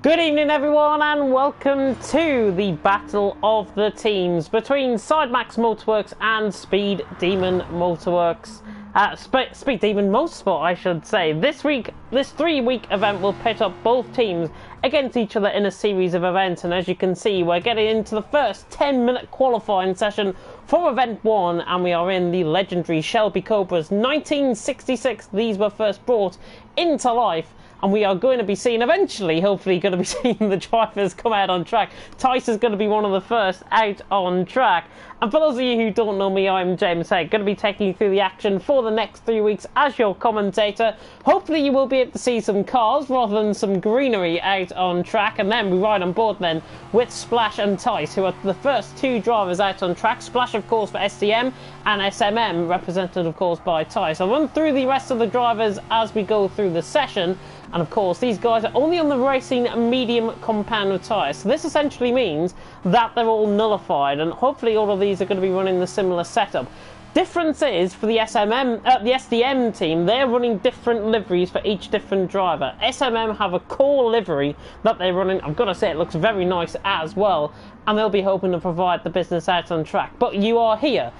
Good evening everyone and welcome to the Battle of the Teams between SRS Motorworks and Speed Demon Motorworks. Speed Demon Motorsport, I should say. This 3-week event will pit up both teams against each other in a series of events, and as you can see, we're getting into the first 10-minute qualifying session for Event 1, and we are in the legendary Shelby Cobras 1966. These were first brought into life. And we are going to be seeing, eventually, hopefully, going to be seeing the drivers come out on track. Tice is going to be one of the first out on track. And for those of you who don't know me, I'm James Head, going to be taking you through the action for the next 3 weeks as your commentator. Hopefully you will be able to see some cars rather than some greenery out on track. And then we ride on board then with Splash and Tice, who are the first two drivers out on track. Splash, of course, for SDM, and SMM, represented, of course, by Tice. I'll run through the rest of the drivers as we go through the session. And of course, these guys are only on the racing medium compound tyres. So this essentially means that they're all nullified, and hopefully all of these are going to be running the similar setup. Difference is for the SDM team, they're running different liveries for each different driver. SMM have a core livery that they're running. I've got to say, it looks very nice as well, and they'll be hoping to provide the business out on track. But you are here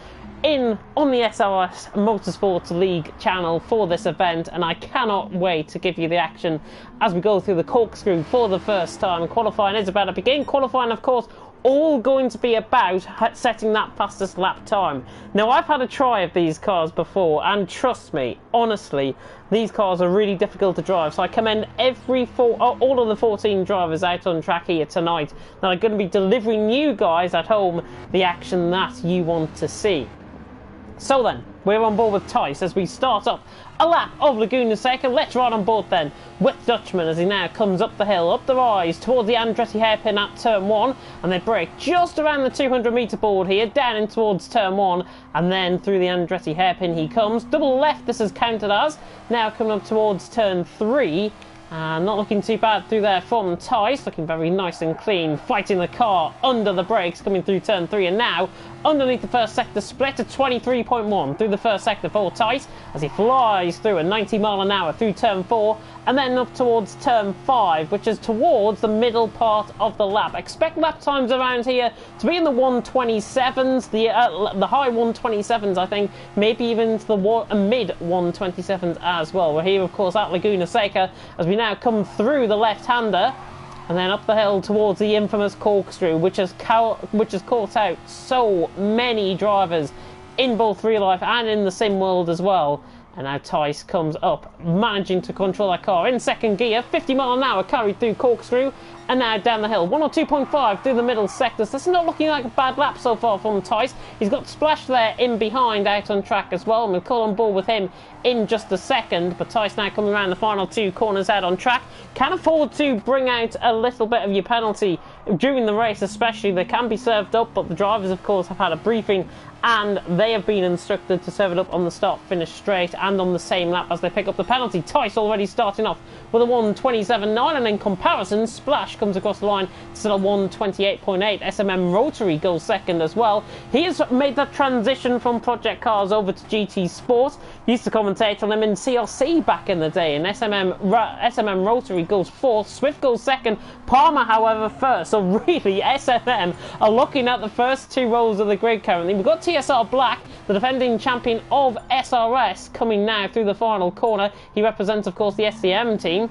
on the SRS Motorsports League channel for this event, and I cannot wait to give you the action as we go through the corkscrew for the first time. Qualifying is about to begin. Qualifying, of course, all going to be about setting that fastest lap time. Now, I've had a try of these cars before, and trust me, honestly, these cars are really difficult to drive. So I commend all of the 14 drivers out on track here tonight that are going to be delivering you guys at home the action that you want to see. So then, we're on board with Tice as we start up a lap of Laguna Seca. Let's ride on board then with Dutchman as he now comes up the hill, up the rise towards the Andretti hairpin at turn 1, and they brake just around the 200-metre board here, down in towards turn 1, and then through the Andretti hairpin he comes. Double left, this is counted as. Now coming up towards turn 3. Not looking too bad through there from Tice, looking very nice and clean, fighting the car under the brakes, coming through turn 3, and now underneath the first sector split at 23.1 through the first sector for Tice as he flies through at 90 mile an hour through turn 4, and then up towards turn 5, which is towards the middle part of the lap. Expect lap times around here to be in the 127s, the high 127s, I think, maybe even to the mid 127s as well. We're here, of course, at Laguna Seca as we now come through the left-hander and then up the hill towards the infamous corkscrew, which has caught out so many drivers in both real life and in the sim world as well. And now Tice comes up, managing to control that car in second gear, 50 mile an hour carried through corkscrew, and now down the hill, 102.5 through the middle sectors. This is not looking like a bad lap so far from Tice. He's got Splash there in behind out on track as well, and we'll call on board with him in just a second. But Tice now coming around the final 2 corners out on track. Can afford to bring out a little bit of your penalty during the race, especially. They can be served up, but the drivers, of course, have had a briefing and they have been instructed to serve it up on the start finish straight and on the same lap as they pick up the penalty. Tice already starting off with a 127.9, and in comparison, Splash comes across the line to settle 128.8. SMM Rotary goes second as well. He has made that transition from Project Cars over to GT Sport. He used to commentate on them in CLC back in the day, and SMM Rotary goes 4th. Swift goes 2nd. Palmer, however, first. So really, SMM are looking at the first 2 rows of the grid currently. We've got TSR Black, the defending champion of SRS, coming now through the final corner. He represents, of course, the SDM team.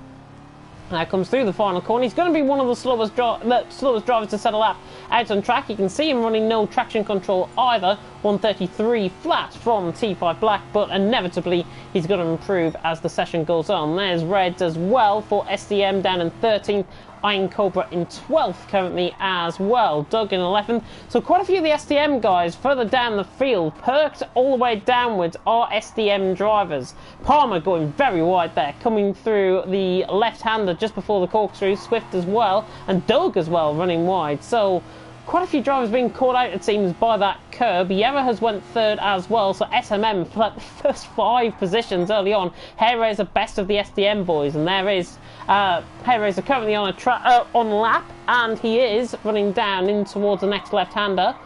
Now comes through the final corner. He's going to be one of the slowest drivers to set a lap out on track. You can see him running no traction control either. 133 flat from T5 Black, but inevitably he's going to improve as the session goes on. There's Reds as well for SDM down in 13th. Iron Cobra in 12th currently as well. Doug in 11th. So quite a few of the SDM guys further down the field, perked all the way downwards, are SDM drivers. Palmer going very wide there, coming through the left-hander just before the corkscrew. Swift as well, and Doug as well running wide. So quite a few drivers being caught out, it seems, by that curb. Yera has went 3rd as well, so SMM for like the first 5 positions early on. Hair Razor best of the SDM boys, and there is Hair Razor currently on lap, and he is running down in towards the next left-hander.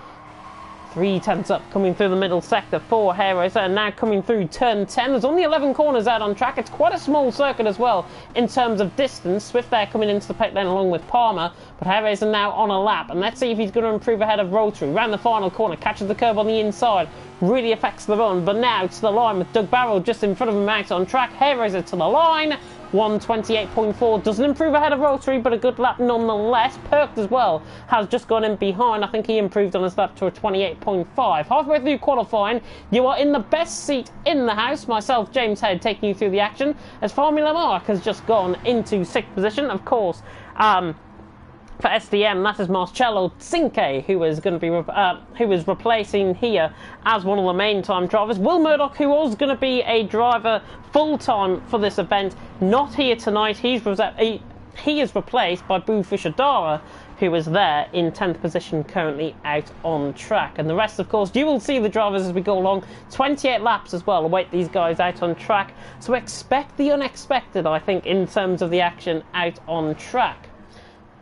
3/10 up, coming through the middle sector for Hair Racer, and now coming through turn 10. There's only 11 corners out on track. It's quite a small circuit as well in terms of distance. Swift there coming into the pit lane along with Palmer, but Hair Racer now on a lap, and let's see if he's going to improve ahead of Rotary. Round the final corner, catches the curb on the inside, really affects the run, but now to the line with Doug Barrow just in front of him out on track. Hair Racer to the line. 1:28.4 doesn't improve ahead of Rotary, but a good lap nonetheless. Perked as well has just gone in behind. I think he improved on his lap to a 28.5. Halfway through qualifying, you are in the best seat in the house. Myself, James Head, taking you through the action as Formula Mark has just gone into 6th position. Of course, for SDM, that is Marcello Cinque, who is going to be who is replacing here as one of the main time drivers. Will Murdoch, who was going to be a driver full time for this event, not here tonight. He is replaced by Boo Fisher-Dara, who is there in 10th position currently out on track. And the rest, of course, you will see the drivers as we go along. 28 laps as well await these guys out on track. So expect the unexpected, I think, in terms of the action out on track.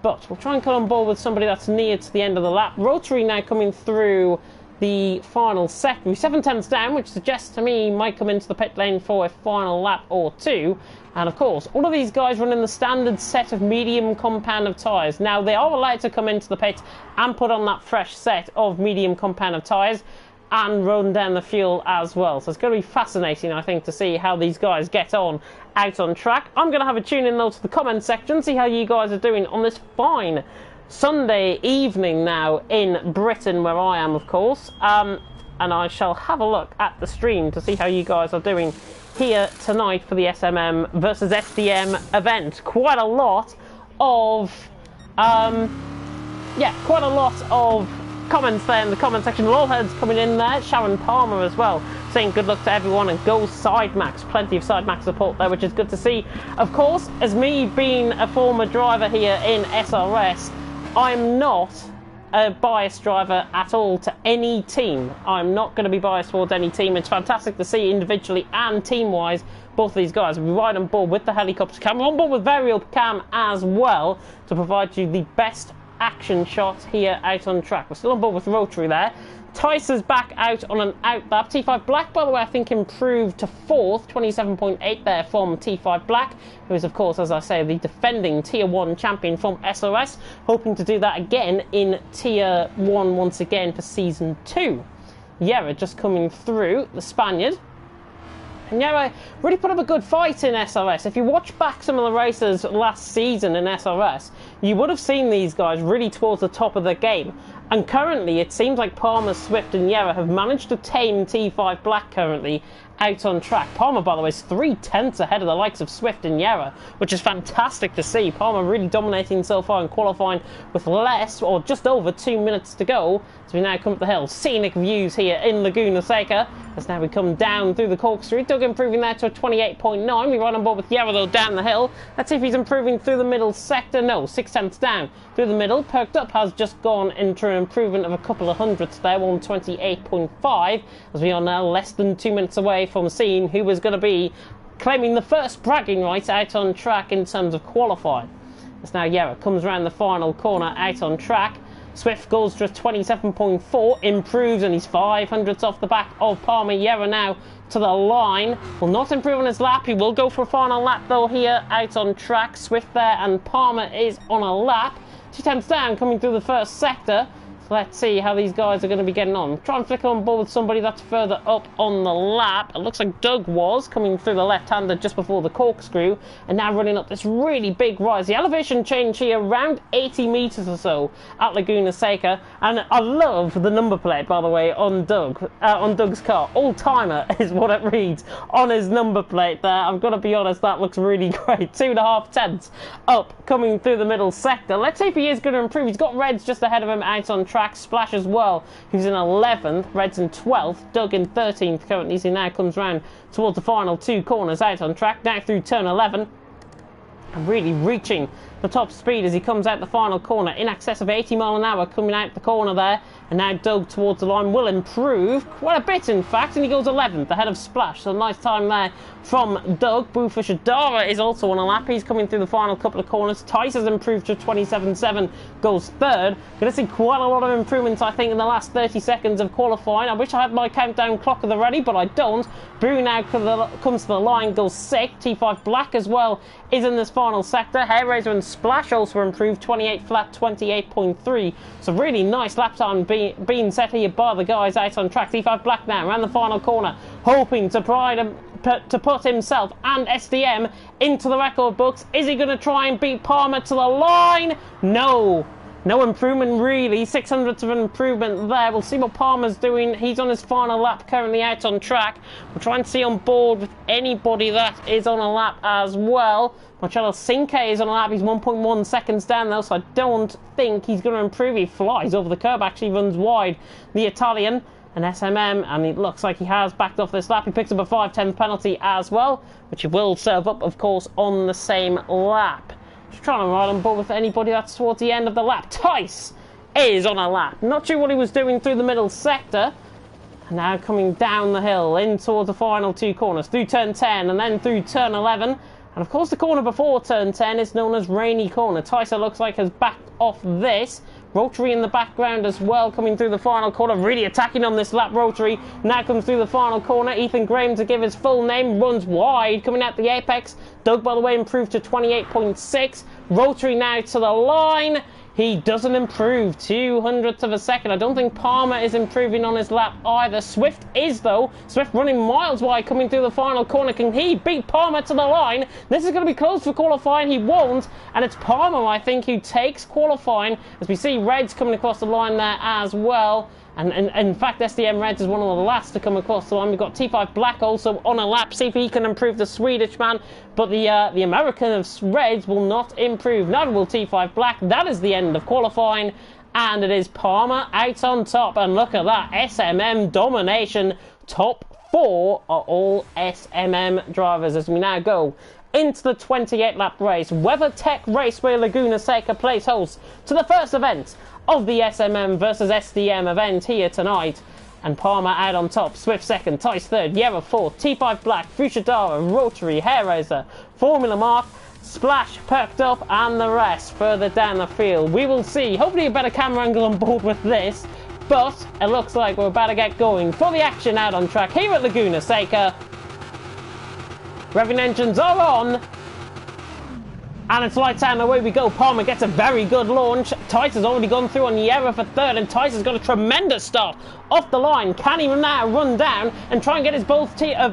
But we'll try and come on board with somebody that's near to the end of the lap. Rotary now coming through the final sector. 7/10 down, which suggests to me he might come into the pit lane for a final lap or two. And of course, all of these guys run in the standard set of medium compound of tyres. Now, they are allowed to come into the pit and put on that fresh set of medium compound of tyres and run down the fuel as well. So it's going to be fascinating, I think, to see how these guys get on out on track. I'm going to have a tune in though to the comment section, see how you guys are doing on this fine Sunday evening now in Britain, where I am, of course. And I shall have a look at the stream to see how you guys are doing here tonight for the SMM versus SDM event. Quite a lot of comments there in the comment section. Lawheads coming in there. Sharon Palmer as well, saying good luck to everyone and go Sidemax. Plenty of Sidemax support there, which is good to see. Of course, as me being a former driver here in SRS, I'm not a biased driver at all to any team. I'm not going to be biased towards any team. It's fantastic to see individually and team-wise both of these guys. We're right on board with the helicopter cam. We're on board with varial cam as well to provide you the best action shots here out on track. We're still on board with Rotary there. Tice's back out on an out lap. T5 Black, by the way, I think improved to 4th, 27.8 there from T5 Black, who is, of course, as I say, the defending Tier 1 champion from SRS, hoping to do that again in Tier 1 once again for Season 2. Yera just coming through, the Spaniard. And Yera really put up a good fight in SRS. If you watch back some of the races last season in SRS, you would have seen these guys really towards the top of the game. And currently, it seems like Palmer, Swift and Yera have managed to tame T5 Black currently out on track. Palmer, by the way, is 3/10 ahead of the likes of Swift and Yera, which is fantastic to see. Palmer really dominating so far in qualifying with less, or just over 2 minutes to go. So we now come up the hill. Scenic views here in Laguna Seca. As now we come down through the corkscrew. Doug improving there to a 28.9. We run on board with Yera though down the hill. Let's see if he's improving through the middle sector. No, 6/10 down through the middle. Perked Up has just gone into an improvement of a couple of hundredths there, 128.5, as we are now less than 2 minutes away from seeing who is going to be claiming the first bragging rights out on track in terms of qualifying. As now Yera comes around the final corner out on track. Swift goes to a 27.4, improves, and he's 500ths off the back of Palmer. Yera now to the line. Will not improve on his lap. He will go for a final lap though here out on track. Swift there and Palmer is on a lap. 2/10 down coming through the first sector. So let's see how these guys are going to be getting on. Try and flick on board with somebody that's further up on the lap. It looks like Doug was coming through the left-hander just before the corkscrew and now running up this really big rise. The elevation change here around 80 metres or so at Laguna Seca, and I love the number plate, by the way, on Doug's car. All-timer is what it reads on his number plate there. I've got to be honest, that looks really great. 2.5 tenths up coming through the middle sector. Let's see if he is going to improve. He's got Reds just ahead of him out on track. Splash as well, who's in 11th, Reds in 12th, Doug in 13th currently, as he now comes round towards the final two corners out on track, now through turn 11, and really reaching the top speed as he comes out the final corner. In excess of 80 mile an hour coming out the corner there. And now Doug towards the line will improve quite a bit, in fact, and he goes 11th ahead of Splash. So nice time there from Doug. Bufusha Dara is also on a lap. He's coming through the final couple of corners. Tice has improved to 27.7, goes third. Going to see quite a lot of improvements, I think, in the last 30 seconds of qualifying. I wish I had my countdown clock at the ready, but I don't. Brew now comes to the line, goes 6th. T5 Black as well is in this final sector. Hairraiser and Splash also improved, 28 flat, 28.3. So really nice lap time being set here by the guys out on track. T5 Black now around the final corner, hoping to put himself and SDM into the record books. Is he going to try and beat Palmer to the line? No. No improvement really, 600ths of an improvement there. We'll see what Palmer's doing. He's on his final lap, currently out on track. We'll try and see on board with anybody that is on a lap as well. Marcello Cinque is on a lap. He's 1.1 seconds down though, so I don't think he's going to improve. He flies over the curb, actually runs wide. The Italian, an SMM, and it looks like he has backed off this lap. He picks up a 5/10 penalty as well, which he will serve up, of course, on the same lap. Just trying to ride on board with anybody that's towards the end of the lap. Tice is on a lap. Not sure what he was doing through the middle sector. And now coming down the hill in towards the final two corners. Through turn 10 and then through turn 11. And of course the corner before turn 10 is known as Rainy Corner. Tice, it looks like, has backed off this. Rotary in the background as well, coming through the final corner, really attacking on this lap. Rotary now comes through the final corner. Ethan Graham, to give his full name, runs wide, coming out the apex. Doug, by the way, improved to 28.6. Rotary now to the line. He doesn't improve, 200th of a second. I don't think Palmer is improving on his lap either. Swift is, though. Swift running miles wide, coming through the final corner. Can he beat Palmer to the line? This is going to be close for qualifying. He won't. And it's Palmer, I think, who takes qualifying, as we see Reds coming across the line there as well. And in fact, SDM Reds is one of the last to come across the line. We've got T5 Black also on a lap. See if he can improve the Swedish man. But the American of Reds will not improve. Neither will T5 Black. That is the end of qualifying. And it is Palmer out on top. And look at that. SMM domination. Top 4 are all SMM drivers as we now go into the 28-lap race. WeatherTech Raceway Laguna Seca plays host to the first event of the SMM versus SDM event here tonight. And Palmer out on top, Swift second, Tice third, Yera fourth, T5 Black, Fushidara, Rotary, Hairraiser, Formula Mark, Splash, Perked Up, and the rest further down the field. We will see, hopefully a better camera angle on board with this, but it looks like we're about to get going for the action out on track here at Laguna Seca. Revving engines are on. And it's lights out and away we go. Palmer gets a very good launch. Tice has already gone through on Yera for third, and Tice has got a tremendous start off the line. Can he now run down and try and get his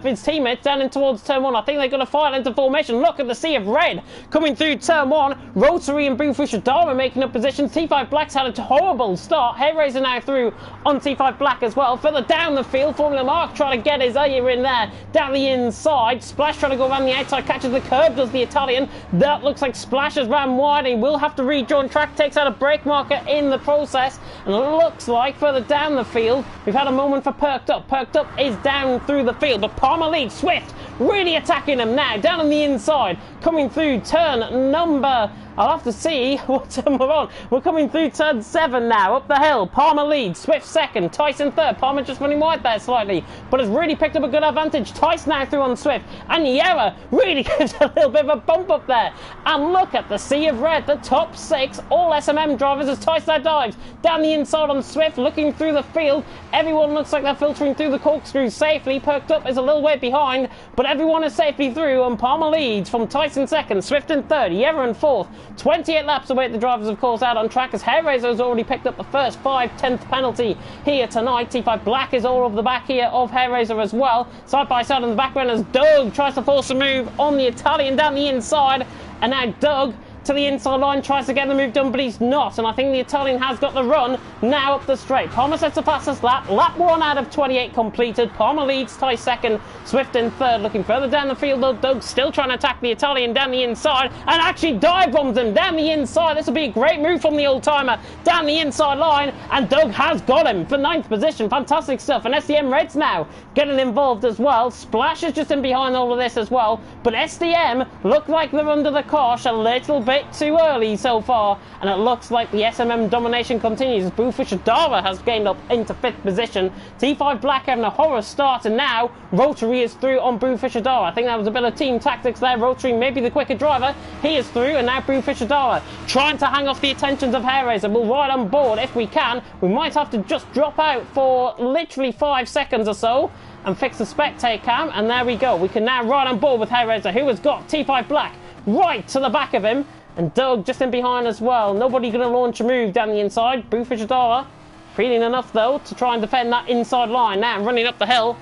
his teammates down in towards turn 1? I think they're going to file into formation. Look at the sea of red coming through turn 1. Rotary and Bufusha making up positions. T5 Black's had a horrible start. Hairraiser now through on T5 Black as well. Further down the field, Formula Mark trying to get his ear in there down the inside. Splash trying to go around the outside, catches the curb, does the Italian. That looks like Splash has ran wide. He will have to rejoin track, takes out a brake marker in the process, and it looks like further down the field we've had a moment for Perked Up. Perked Up is down through the field, but Palmer leads. Swift really attacking him now down on the inside, coming through turn number, I'll have to see what turn we're on. We're coming through turn 7 now, up the hill. Palmer leads, Swift second, Tyson third. Palmer just running wide there slightly, but has really picked up a good advantage. Tice now through on Swift, and Yera really gives a little bit of a bump up there. And look at the sea of red, the top 6, all SMM drivers as Tice now dives down the inside on Swift, looking through the field. Everyone looks like they're filtering through the corkscrew safely. Perked Up is a little way behind, but everyone is safely through, and Palmer leads from Tice in second, Swift in third, Yera in fourth. 28 laps await the drivers, of course, out on track as Hairraiser has already picked up the first 5/10 penalty here tonight. T5 Black is all over the back here of Hairraiser as well. Side by side in the background as Doug tries to force a move on the Italian down the inside. And now Doug to the inside line, tries to get the move done, but he's not. And I think the Italian has got the run now up the straight. Palmer sets the fastest lap. Lap 1 out of 28 completed. Palmer leads, Tice second, Swift in third. Looking further down the field, though, Doug's still trying to attack the Italian down the inside and actually dive bombs him down the inside. This will be a great move from the old-timer down the inside line, and Doug has got him for 9th position. Fantastic stuff. And SDM Reds now getting involved as well. Splash is just in behind all of this as well, but SDM look like they're under the cosh a little bit bit too early so far, and it looks like the SMM domination continues. Bluefish Dara has gained up into 5th position. T5 Black having a horror start, and now Rotary is through on Bluefish Dara. I think that was a bit of team tactics there. Rotary may be the quicker driver. He is through, and now Bluefish Dara trying to hang off the attentions of Hairraiser. We'll ride on board if we can. We might have to just drop out for literally 5 seconds or so and fix the spectate cam, and there we go. We can now ride on board with Hairraiser, who has got T5 Black right to the back of him, and Doug just in behind as well. Nobody going to launch a move down the inside. Bluefish Dara feeling enough though to try and defend that inside line. Now running up the hill,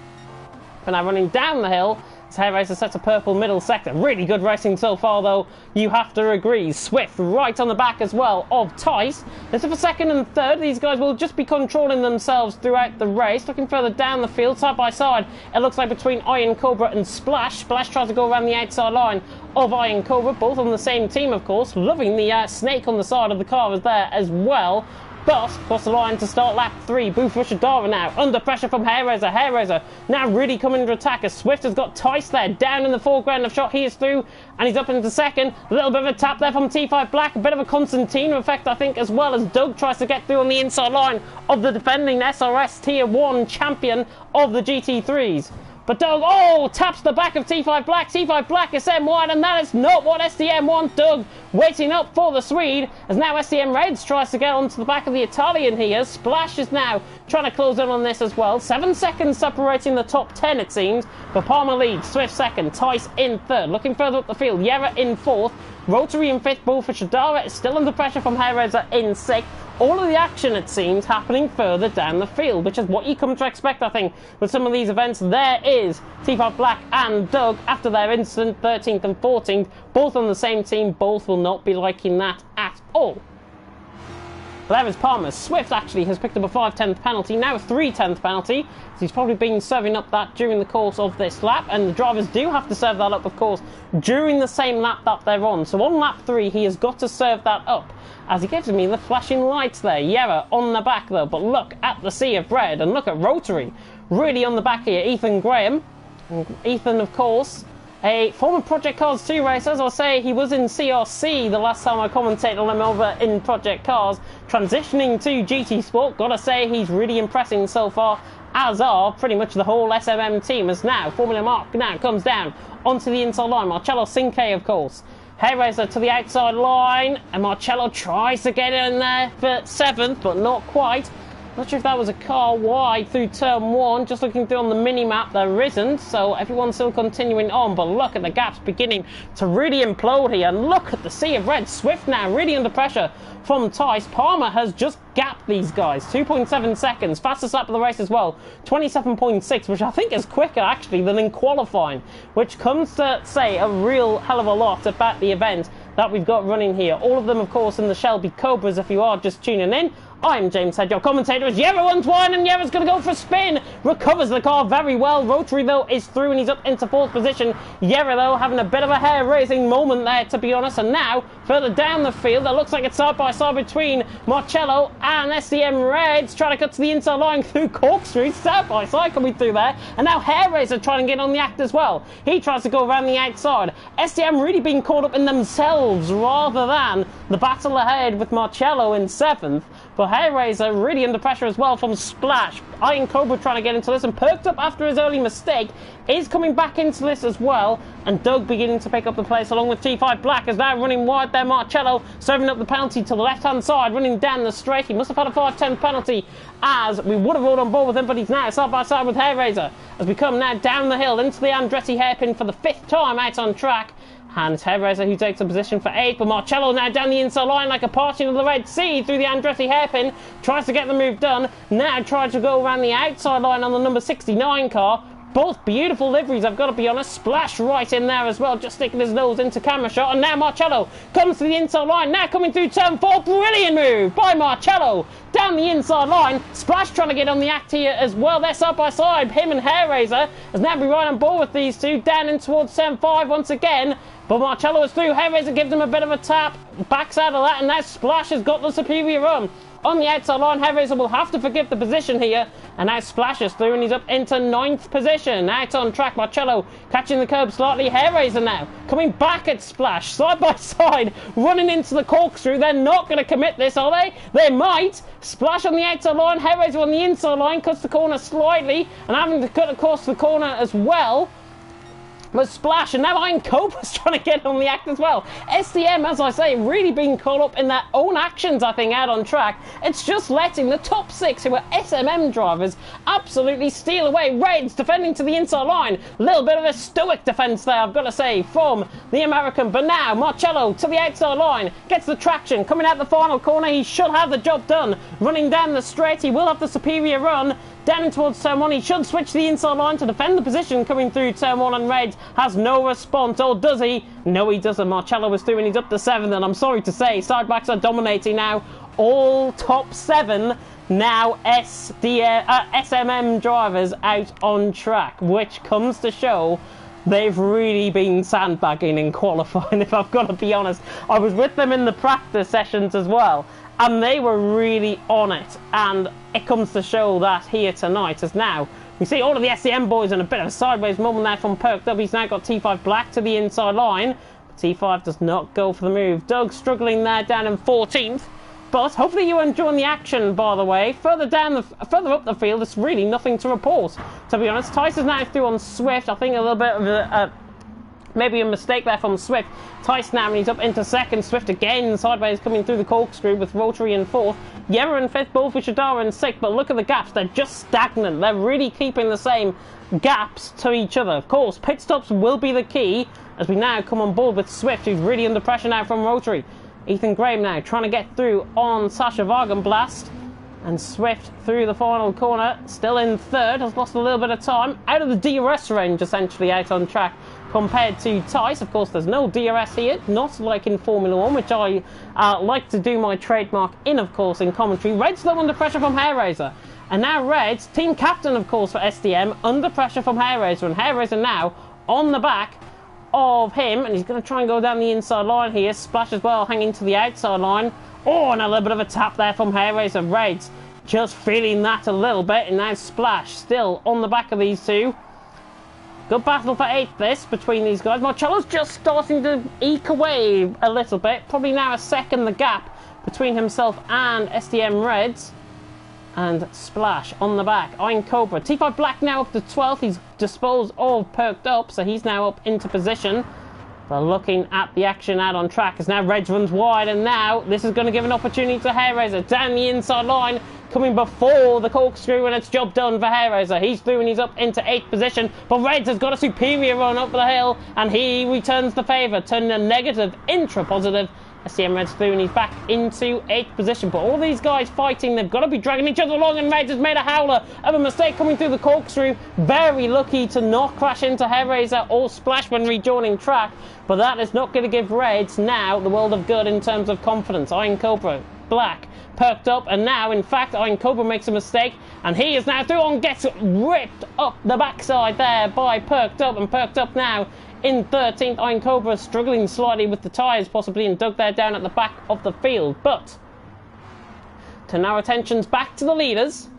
but now running down the hill. Hairraiser sets a purple middle sector. Really good racing so far though, you have to agree. Swift right on the back as well of Tice. This is for 2nd and 3rd. These guys will just be controlling themselves throughout the race. Looking further down the field, side by side, it looks like between Iron Cobra and Splash. Splash tries to go around the outside line of Iron Cobra, both on the same team of course. Loving the snake on the side of the car is there as well. But across the line to start lap 3. Bluefish Dara now under pressure from Hairraiser. Hairraiser now really coming to attack as Swift has got Tice there down in the foreground of shot. He is through and he's up into 2nd. A little bit of a tap there from T5 Black. A bit of a Constantine effect I think as well, as Doug tries to get through on the inside line of the defending SRS Tier 1 champion of the GT3s. But Doug, taps the back of T5 Black. T5 Black is sent wide, and that is not what SDM want. Doug waiting up for the Swede, as now SDM Reds tries to get onto the back of the Italian here. Splash is now trying to close in on this as well. 7 seconds separating the top 10 it seems. But Palmer leads, Swift 2nd, Tice in 3rd. Looking further up the field, Yera in 4th. Rotary in 5th, Bluefish Dara is still under pressure from Hairraiser in 6th. All of the action, it seems, happening further down the field, which is what you come to expect, I think, with some of these events. There is T5 Black and Doug, after their incident, 13th and 14th, both on the same team. Both will not be liking that at all. But there is Palmer. Swift actually has picked up a 5/10th penalty, now a 3/10th penalty. So he's probably been serving up that during the course of this lap, and the drivers do have to serve that up, of course, during the same lap that they're on. So on lap 3, he has got to serve that up, as he gives me the flashing lights there. Yera on the back though, but look at the sea of red, and look at Rotary really on the back here. Ethan Graham. Ethan, of course, a former Project Cars 2 racer. As I'll say, he was in CRC the last time I commentated on him over in Project Cars, transitioning to GT Sport. Gotta say, he's really impressing so far, as are pretty much the whole SMM team. As now, Formula Mark now comes down onto the inside line. Marcello Cinque, of course. Hairraiser to the outside line, and Marcello tries to get in there for 7th, but not quite. Not sure if that was a car wide through turn 1. Just looking through on the mini-map, there isn't. So everyone's still continuing on. But look at the gaps beginning to really implode here. And look at the sea of red. Swift now really under pressure from Tice. Palmer has just gapped these guys. 2.7 seconds. Fastest lap of the race as well. 27.6, which I think is quicker actually than in qualifying. Which comes to say a real hell of a lot about the event that we've got running here. All of them, of course, in the Shelby Cobras if you are just tuning in. I'm James Head, your commentator, as Yera runs wide, and Yera's going to go for a spin. Recovers the car very well. Rotary, though, is through, and he's up into 4th position. Yera, though, having a bit of a hair-raising moment there, to be honest. And now, further down the field, it looks like it's side-by-side between Marcello and SDM Reds, trying to cut to the inside line through corkscrews. Side-by-side coming through there. And now Hairraiser trying to get on the act as well. He tries to go around the outside. SDM really being caught up in themselves rather than the battle ahead with Marcello in 7th. But Hairraiser really under pressure as well from Splash. Iron Cobra trying to get into this, and perked up after his early mistake is coming back into this as well. And Doug beginning to pick up the place along with T5 Black, as now running wide there. Marcello serving up the penalty to the left-hand side, running down the straight. He must have had a 5/10 penalty, as we would have rolled on board with him, but he's now side by side with Hairraiser as we come now down the hill into the Andretti hairpin for the 5th time out on track. And it's Hairraiser who takes a position for 8th, but Marcello now down the inside line like a parting of the Red Sea through the Andretti hairpin, tries to get the move done, now tries to go around the outside line on the number 69 car. Both beautiful liveries, I've got to be honest. Splash right in there as well, just sticking his nose into camera shot. And now Marcello comes to the inside line, now coming through turn 4. Brilliant move by Marcello down the inside line. Splash trying to get on the act here as well. They're side by side, him and Hairraiser, as now be right on board with these two, down in towards turn 5 once again. But Marcello is through. Hairraiser gives him a bit of a tap, backs out of that, and now Splash has got the superior run. on the outside line. Hair Raiser will have to forgive the position here, and now splashes through, and he's up into 9th position. Out on track, Marcello catching the curb slightly. Hair Raiser now coming back at Splash, side by side, running into the corkscrew. They're not going to commit this, are they? They might. Splash on the outside line, Hair Raiser on the inside line, cuts the corner slightly, and having to cut across the corner as well. But Splash, and now Cobra's trying to get on the act as well. SDM, as I say, really being caught up in their own actions, I think, out on track. It's just letting the top 6, who are SMM drivers, absolutely steal away. Reds defending to the inside line. A little bit of a stoic defence there, I've got to say, from the American. But now, Marcello to the outside line, gets the traction, coming out the final corner. He should have the job done. Running down the straight, he will have the superior run. Down in towards turn 1, he should switch the inside line to defend the position coming through turn 1, and Red has no response, or does he? No, he doesn't. Marcello was through and he's up to 7th, and I'm sorry to say, sidebacks are dominating now. All top 7 now SMM drivers out on track, which comes to show they've really been sandbagging in qualifying, if I've got to be honest. I was with them in the practice sessions as well, and they were really on it, and it comes to show that here tonight, as now we see all of the SDM boys in a bit of a sideways moment there from Perked Up. He's now got T5 Black to the inside line, but T5 does not go for the move. Doug struggling there down in 14th, but hopefully you're enjoying the action, by the way. Further up the field, it's really nothing to report, to be honest. Tice is now through on Swift. I think a little bit of maybe a mistake there from Swift. Tice now, and he's up into 2nd. Swift again sideways coming through the corkscrew with Rotary in 4th. Yera in 5th, Bullfish Adara in 6th. But look at the gaps, they're just stagnant. They're really keeping the same gaps to each other. Of course, pit stops will be the key as we now come on board with Swift, who's really under pressure now from Rotary. Ethan Graham now trying to get through on Sasha Wagenblast. And Swift through the final corner, still in 3rd, has lost a little bit of time. Out of the DRS range, essentially, out on track compared to Tice. Of course, there's no DRS here, not like in Formula 1, which I like to do my trademark in, of course, in commentary. Red's still under pressure from Hair Raiser. And now Red's team captain, of course, for SDM, under pressure from Hair Raiser. And Hair Raiser now on the back of him, and he's going to try and go down the inside line here. Splash as well, hanging to the outside line. Oh, and a little bit of a tap there from Hair Raiser. Reds just feeling that a little bit, and now Splash still on the back of these two. Good battle for 8th this between these guys. Marcello's just starting to eke away a little bit. Probably now a second the gap between himself and SDM Reds. And Splash on the back. Iron Cobra. T5 Black now up to 12th. He's disposed of Perked Up, so he's now up into position. But looking at the action out on track, as now Reds runs wide, and now this is going to give an opportunity to Hair Raiser down the inside line, coming before the corkscrew, and it's job done for Hair Raiser. He's through and he's up into 8th position, but Reds has got a superior run up the hill, and he returns the favour, turning a negative into a positive. SDM Reds through and he's back into 8th position. But all these guys fighting, they've got to be dragging each other along, and Reds has made a howler of a mistake coming through the corkscrew. Very lucky to not crash into Hair Raiser or Splash when rejoining track, but that is not going to give Reds now the world of good in terms of confidence. Iron Cobra, Black, Perked Up, and now in fact Iron Cobra makes a mistake, and he is now through and gets ripped up the backside there by Perked Up, and Perked Up now in 13th. Iron Cobra struggling slightly with the tyres possibly, and Doug there down at the back of the field. But turn our attentions back to the leaders,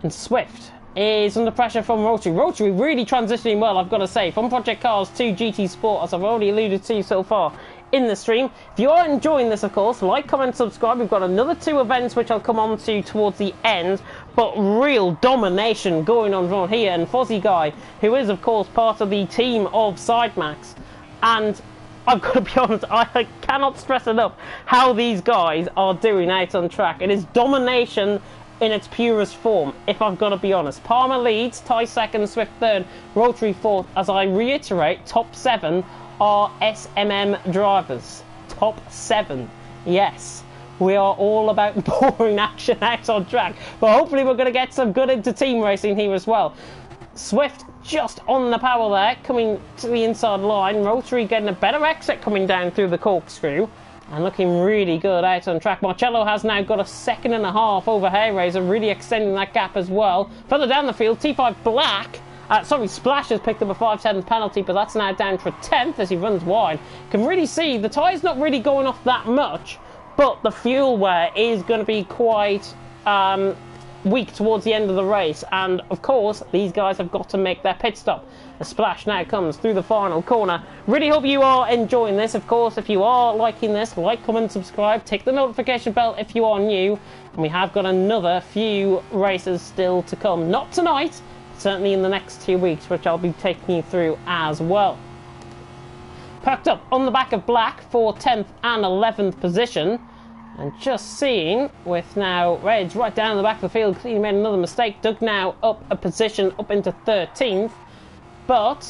and Swift is under pressure from Rotary. Rotary really transitioning well, I've got to say, from Project Cars to GT Sport, as I've already alluded to so far in the stream. If you are enjoying this, of course, like, comment, subscribe. We've got another 2 events which I'll come on to towards the end, but real domination going on right here. And Fozzie Guy, who is of course part of the team of Sidemax, and I've got to be honest, I cannot stress enough how these guys are doing out on track. It is domination in its purest form, if I've got to be honest. Palmer leads, Ty 2nd, Swift 3rd, Rotary 4th. As I reiterate, top 7 are SMM drivers. Top 7, yes. We are all about boring action out on track, but hopefully we're going to get some good inter-team racing here as well. Swift just on the power there, coming to the inside line. Rotary getting a better exit coming down through the corkscrew, and looking really good out on track. Marcello has now got a 2.5 over Hair Raiser, really extending that gap as well. Further down the field, T5 Black, Splash has picked up a 5/10 penalty, but that's now down to a 10th as he runs wide. Can really see the tyre's not really going off that much, but the fuel wear is going to be quite weak towards the end of the race, and of course these guys have got to make their pit stop. The splash now comes through the final corner. Really hope you are enjoying this. Of course, if you are liking this, like, comment, subscribe, tick the notification bell if you are new, and we have got another few races still to come. Not tonight, certainly in the next 2 weeks, which I'll be taking you through as well. Perked up on the back of Black for 10th and 11th position. And just seeing, with now Reds right down the back of the field, he made another mistake. Doug now up a position, up into 13th. But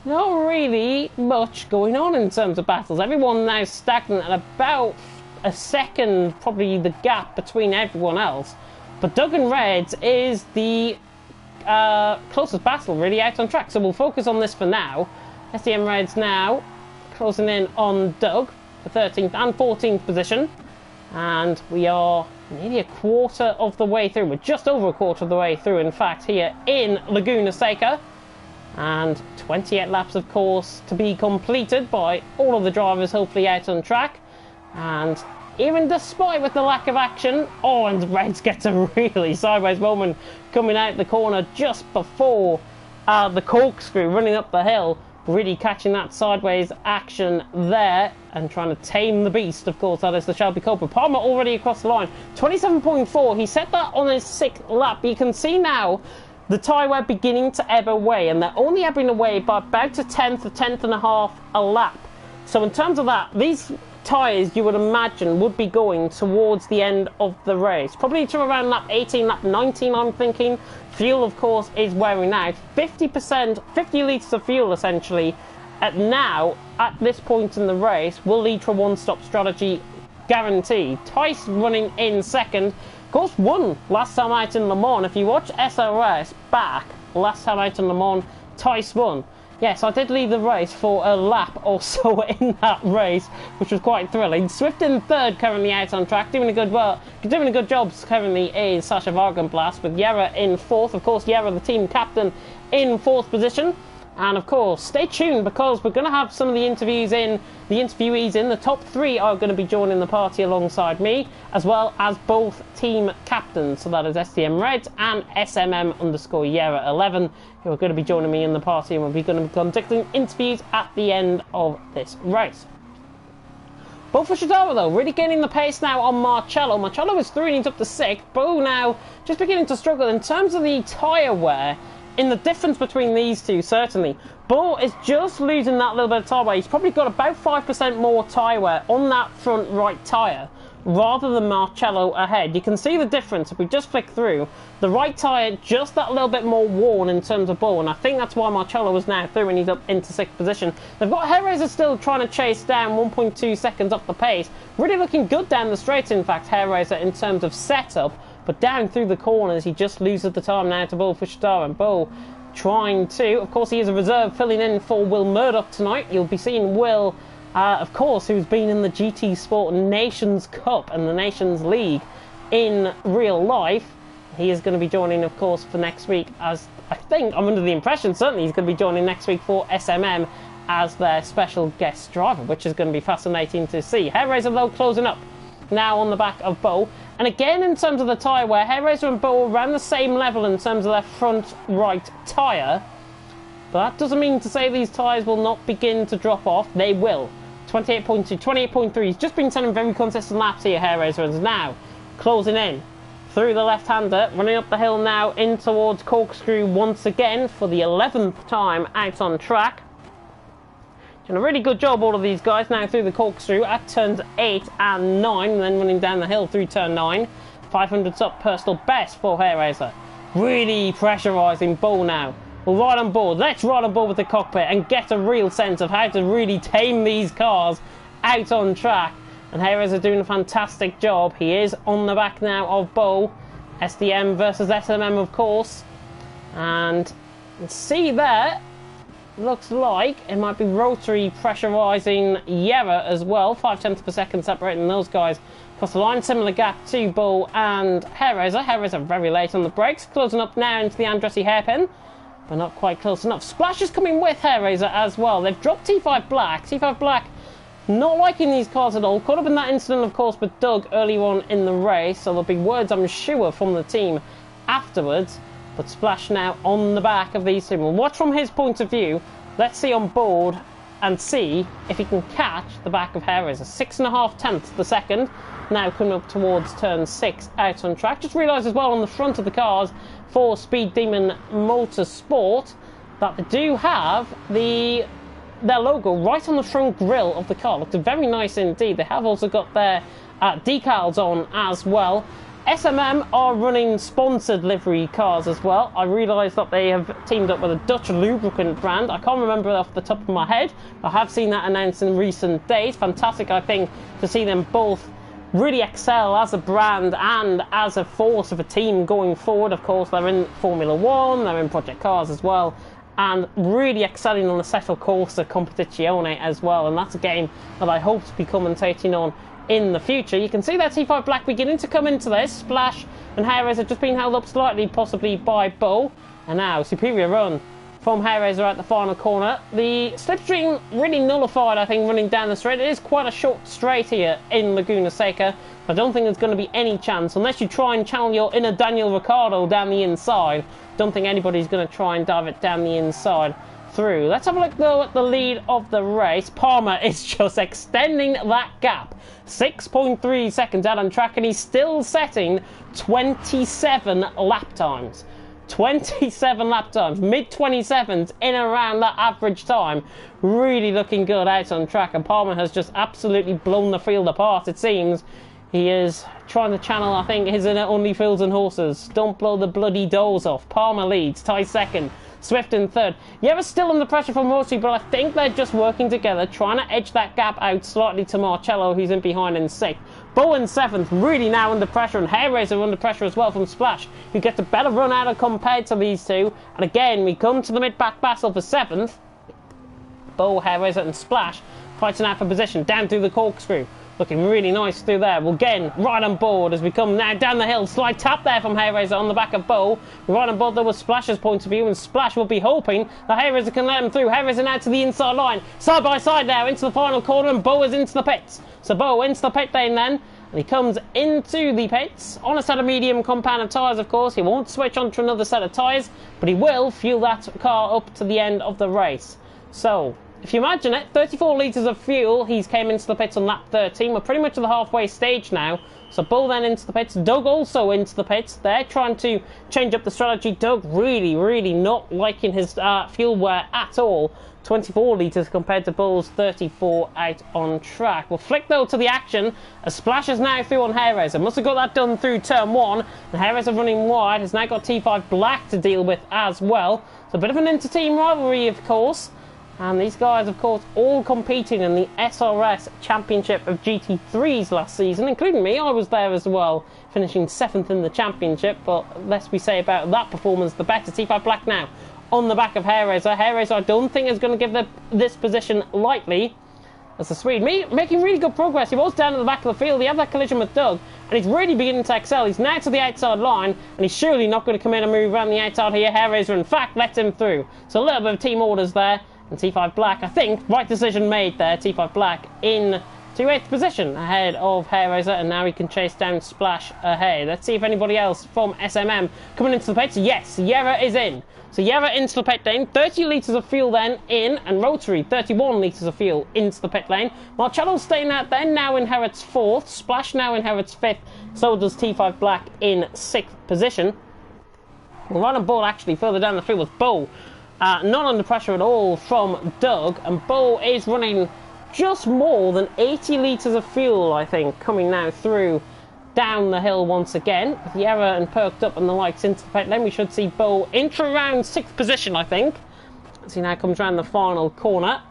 not really much going on in terms of battles. Everyone now stagnant at about a second, probably the gap between everyone else. But Doug and Reds is the closest battle really out on track. So we'll focus on this for now. SDM Reds now closing in on Doug for 13th and 14th position. And we are nearly a quarter of the way through. We're just over a quarter of the way through, in fact, here in Laguna Seca. And 28 laps, of course, to be completed by all of the drivers, hopefully out on track. And even despite with the lack of action, oh, and Reds gets a really sideways moment coming out the corner just before the corkscrew running up the hill. Really catching that sideways action there and trying to tame the beast. Of course, that is the Shelby Cobra. Palmer already across the line. 27.4. He set that on his 6th lap. You can see now the tyre wear beginning to ebb away, and they're only ebbing away by about a tenth and a half a lap. So in terms of that, these tyres you would imagine would be going towards the end of the race. Probably to around lap 18, lap 19, I'm thinking. Fuel, of course, is wearing out. 50%, 50 litres of fuel, essentially, at this point in the will lead to a one-stop strategy guaranteed. Tice running in second. Of course, won last time out in Le Mans. If you watch SRS back last time out in Le Mans, Tice won. Yes, I did lead the race for a lap or so in that race, which was quite thrilling. Swift in third, currently out on track, doing a good job currently is Sasha Vargenblast, with Yera in fourth. Of course, Yera, the team captain, in fourth position. And of course, stay tuned, because we're going to have some of the interviewees in. The top 3 are going to be joining the party alongside me, as well as both team captains. So that is SDM Reds and SMM _ Yera 11, who are going to be joining me in the party, and we're going to be conducting interviews at the end of this race. Bo Fushidara, though, really gaining the pace now on Marcello. Marcello is 3 and he's up to 6th. Bo now just beginning to struggle in terms of the tyre wear. In the difference between these two, certainly. Bo is just losing that little bit of tyre wear. He's probably got about 5% more tyre wear on that front right tyre, rather than Marcello ahead. You can see the difference if we just flick through. The right tyre just that little bit more worn in terms of Bo, and I think that's why Marcello is now through and he's up into 6th position. They've got Hellraiser still trying to chase down 1.2 seconds off the pace. Really looking good down the straight, in fact, Hellraiser, in terms of setup. But down through the corners, he just loses the time now to Bo Fushidara. And Bo trying to, of course, he is a reserve filling in for Will Murdoch tonight. You'll be seeing Will, of course, who's been in the GT Sport Nations Cup and the Nations League in real life. He is going to be joining, of course, for next week, as I think, I'm under the impression, certainly he's going to be joining next week for SMM as their special guest driver, which is going to be fascinating to see. Hellraiser, though, closing up now on the back of Bo. And again, in terms of the tyre wear, Hellraiser and Bo are around the same level in terms of their front right tyre. But that doesn't mean to say these tyres will not begin to drop off. They will. 28.2, 28.3. He's just been sending very consistent laps here, Hellraiser, and is now closing in through the left-hander, running up the hill now in towards Corkscrew once again for the 11th time out on track. Doing a really good job, all of these guys, now through the corkscrew at turns 8 and 9, and then running down the hill through turn 9. 500s up, personal best for Hellraiser. Really pressurising Bo now. We'll ride on board. Let's ride on board with the cockpit and get a real sense of how to really tame these cars out on track. And Hellraiser doing a fantastic job. He is on the back now of Bo. SDM versus SMM, of course. And see there, looks like it might be rotary pressurising Yera as well. 0.5 per second separating those guys across the line. Similar gap to Bo and Hellraiser. Hellraiser very late on the brakes. Closing up now into the Andretti hairpin, but not quite close enough. Splash is coming with Hellraiser as well. They've dropped T5 Black. T5 Black Not liking these cars at all. Caught up in that incident, of course, with Doug earlier on in the race, so there'll be words, I'm sure, from the team afterwards. But Splash now on the back of these two. We'll watch from his point of view. Let's see on board and see if he can catch the back of Harris. 6.5 tenths the second. Now coming up towards turn 6 out on track. Just realised as well on the front of the cars for Speed Demon Motorsport that they do have their logo right on the front grille of the car. Looks very nice indeed. They have also got their decals on as well. SMM are running sponsored livery cars as well. I realise that they have teamed up with a Dutch lubricant brand. I can't remember it off the top of my head. I have seen that announced in recent days. Fantastic, I think, to see them both really excel as a brand and as a force of a team going forward. Of course, they're in Formula 1, they're in Project Cars as well, and really excelling on the Assetto Corsa Competizione as well. And that's a game that I hope to be commentating on in the future. You can see that T5 Black beginning to come into this. Splash and Harris have just been held up slightly, possibly by Bo. And now, superior run from Harris at the final corner. The slipstream really nullified, I think, running down the straight. It is quite a short straight here in Laguna Seca. I don't think there's going to be any chance, unless you try and channel your inner Daniel Ricciardo down the inside. Don't think anybody's going to try and dive it down the inside through. Let's have a look though at the lead of the race. Palmer is just extending that gap. 6.3 seconds out on track, and he's still setting 27 lap times. 27 lap times, mid-27s in and around that average time. Really looking good out on track, and Palmer has just absolutely blown the field apart, it seems. He is trying to channel, I think, his inner Only Fields and Horses. Don't blow the bloody doors off. Palmer leads, Ty second, Swift in third. Yeva's still under pressure from Rossi, but I think they're just working together, trying to edge that gap out slightly to Marcello, who's in behind in sixth. Bo in seventh, really now under pressure, and Hairraiser under pressure as well from Splash, who gets a better run out of compared to these two. And again, we come to the mid-back battle for seventh. Bo, Hairraiser and Splash fighting out for position, down through the corkscrew. Looking really nice through there. Well, again, right on board as we come now down the hill. Slight tap there from Hairraiser on the back of Bo. Right on board there was Splash's point of view, and Splash will be hoping that Hairraiser can let him through. Hairraiser now to the inside line. Side by side now into the final corner, and Bo is into the pits. So Bo into the pit lane then. And he comes into the pits on a set of medium compounded tyres, of course. He won't switch onto another set of tyres, but he will fuel that car up to the end of the race. So, if you imagine it, 34 litres of fuel, he's came into the pits on lap 13. We're pretty much at the halfway stage now. So Bull then into the pits, Doug also into the pits. They're trying to change up the strategy. Doug really not liking his fuel wear at all. 24 litres compared to Bull's 34 out on track. We'll flick though to the action as Splash is now through on Hairraiser. Must have got that done through turn 1. And Hairraiser running wide has now got T5 Black to deal with as well. So a bit of an inter-team rivalry, of course. And these guys, of course, all competing in the SRS Championship of GT3s last season, including me. I was there as well, finishing 7th in the championship. But less we say about that performance, the better. T5 Black now on the back of Hairraiser. Hairraiser, I don't think, is going to give this position lightly. As the Swede making really good progress. He was down at the back of the field. He had that collision with Doug, and he's really beginning to excel. He's now to the outside line, and he's surely not going to come in and move around the outside here. Hairraiser, in fact, lets him through. So a little bit of team orders there. And T5 Black, I think, right decision made there. T5 Black in to 8th position ahead of Hairraiser, and now he can chase down Splash ahead. Let's see if anybody else from SMM coming into the pits. Yes, Sierra is in. So Sierra into the pit lane, 30 litres of fuel then in, and Rotary 31 litres of fuel into the pit lane. Marcello staying out then, now inherits 4th. Splash now inherits 5th. So does T5 Black in 6th position. We're right on board actually further down the field with Bo. Not under pressure at all from Doug, and Bo is running just more than 80 litres of fuel, I think, coming now through down the hill once again. With Yera and Perked Up and the likes into the pit lane, we should see Bo into around 6th position, I think, as he now comes around the final corner.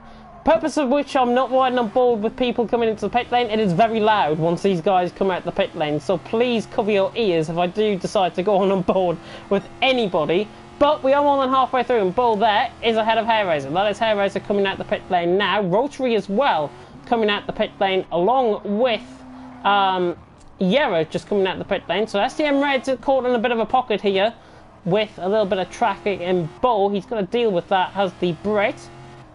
Purpose of which I'm not riding on board with people coming into the pit lane. It is very loud once these guys come out the pit lane, so please cover your ears if I do decide to go on board with anybody. But we are more than halfway through, and Bull there is ahead of Hairraiser. That is Hairraiser coming out the pit lane now. Rotary as well coming out the pit lane, along with Yera just coming out the pit lane. So SDM Red's caught in a bit of a pocket here with a little bit of traffic in Bull. He's got to deal with that, has the Brit.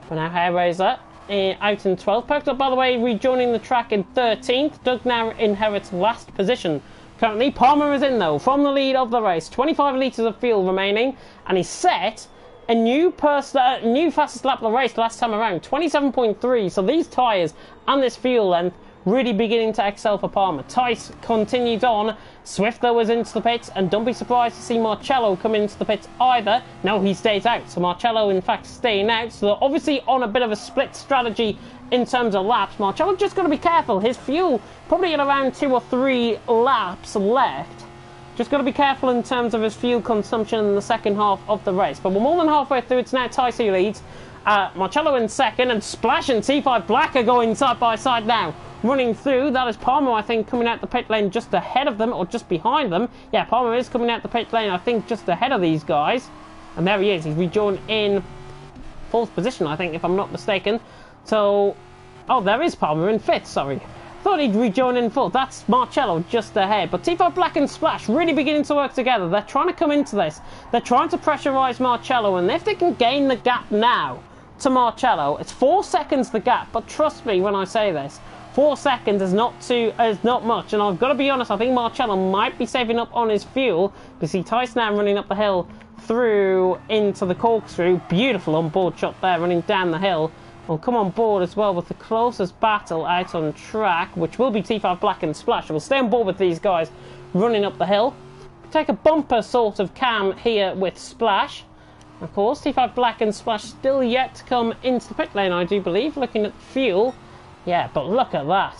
But now Hairraiser out in 12th. Perked up, by the way, rejoining the track in 13th. Doug now inherits last position. Currently, Palmer is in, though, from the lead of the race. 25 litres of fuel remaining, and he's set a new fastest lap of the race last time around, 27.3. So these tyres and this fuel length really beginning to excel for Palmer. Tice continues on. Swift, though, is into the pits, and don't be surprised to see Marcello come into the pits either. No, he stays out. So Marcello, in fact, staying out. So they're obviously on a bit of a split strategy in terms of laps. Marcello just got to be careful. His fuel probably at around 2 or 3 laps left. Just got to be careful in terms of his fuel consumption in the second half of the race. But we're more than halfway through. It's now Tice who leads. Marcello in second, and Splash and T5 Black are going side by side now. Running through, that is Palmer, I think, coming out the pit lane just ahead of them, or just behind them. Yeah, Palmer is coming out the pit lane, I think, just ahead of these guys. And there he is. He's rejoined in 4th position, I think, if I'm not mistaken. So, oh, there is Palmer in 5th, sorry. Thought he'd rejoin in 4th. That's Marcello just ahead. But T5 Black and Splash really beginning to work together. They're trying to come into this. They're trying to pressurise Marcello, and if they can gain the gap now to Marcello, it's 4 seconds the gap. But trust me when I say this, 4 seconds is not much, and I've got to be honest, I think Marcello might be saving up on his fuel. You see Tice now running up the hill through into the corkscrew. Beautiful on-board shot there, running down the hill. We'll come on board as well with the closest battle out on track, which will be T5 Black and Splash. We'll stay on board with these guys running up the hill. Take a bumper sort of cam here with Splash. Of course, T5 Black and Splash still yet to come into the pit lane, I do believe, looking at the fuel. Yeah, but look at that.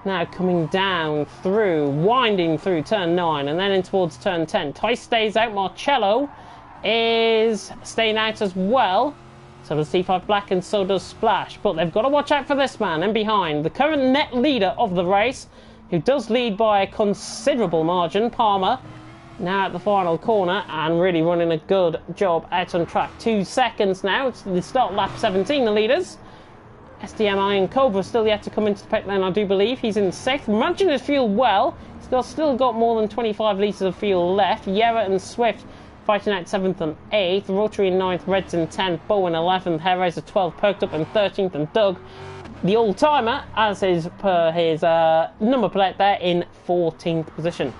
Now coming down through, winding through turn 9 and then in towards turn 10. Tice stays out. Marcello is staying out as well. So does T5 Black and so does Splash. But they've got to watch out for this man in behind. The current net leader of the race, who does lead by a considerable margin, Palmer, now at the final corner and really running a good job out on track. 2 seconds now. It's the start lap 17, the leaders. SDM and Cobra still yet to come into the pit lane, I do believe. He's in 6th. Managing his fuel well. He's still got more than 25 litres of fuel left. Yera and Swift fighting out 7th and 8th. Rotary in 9th. Reds in 10th. Bow in 11th. Hairraiser 12th. Perked up in 13th. And Doug, the all-timer, as is per his number plate there, in 14th position.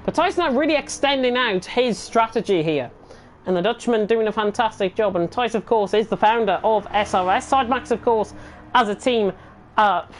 But Tyson now really extending out his strategy here. And the Dutchman doing a fantastic job. And Tice, of course, is the founder of SRS. Sidemax, of course, as a team,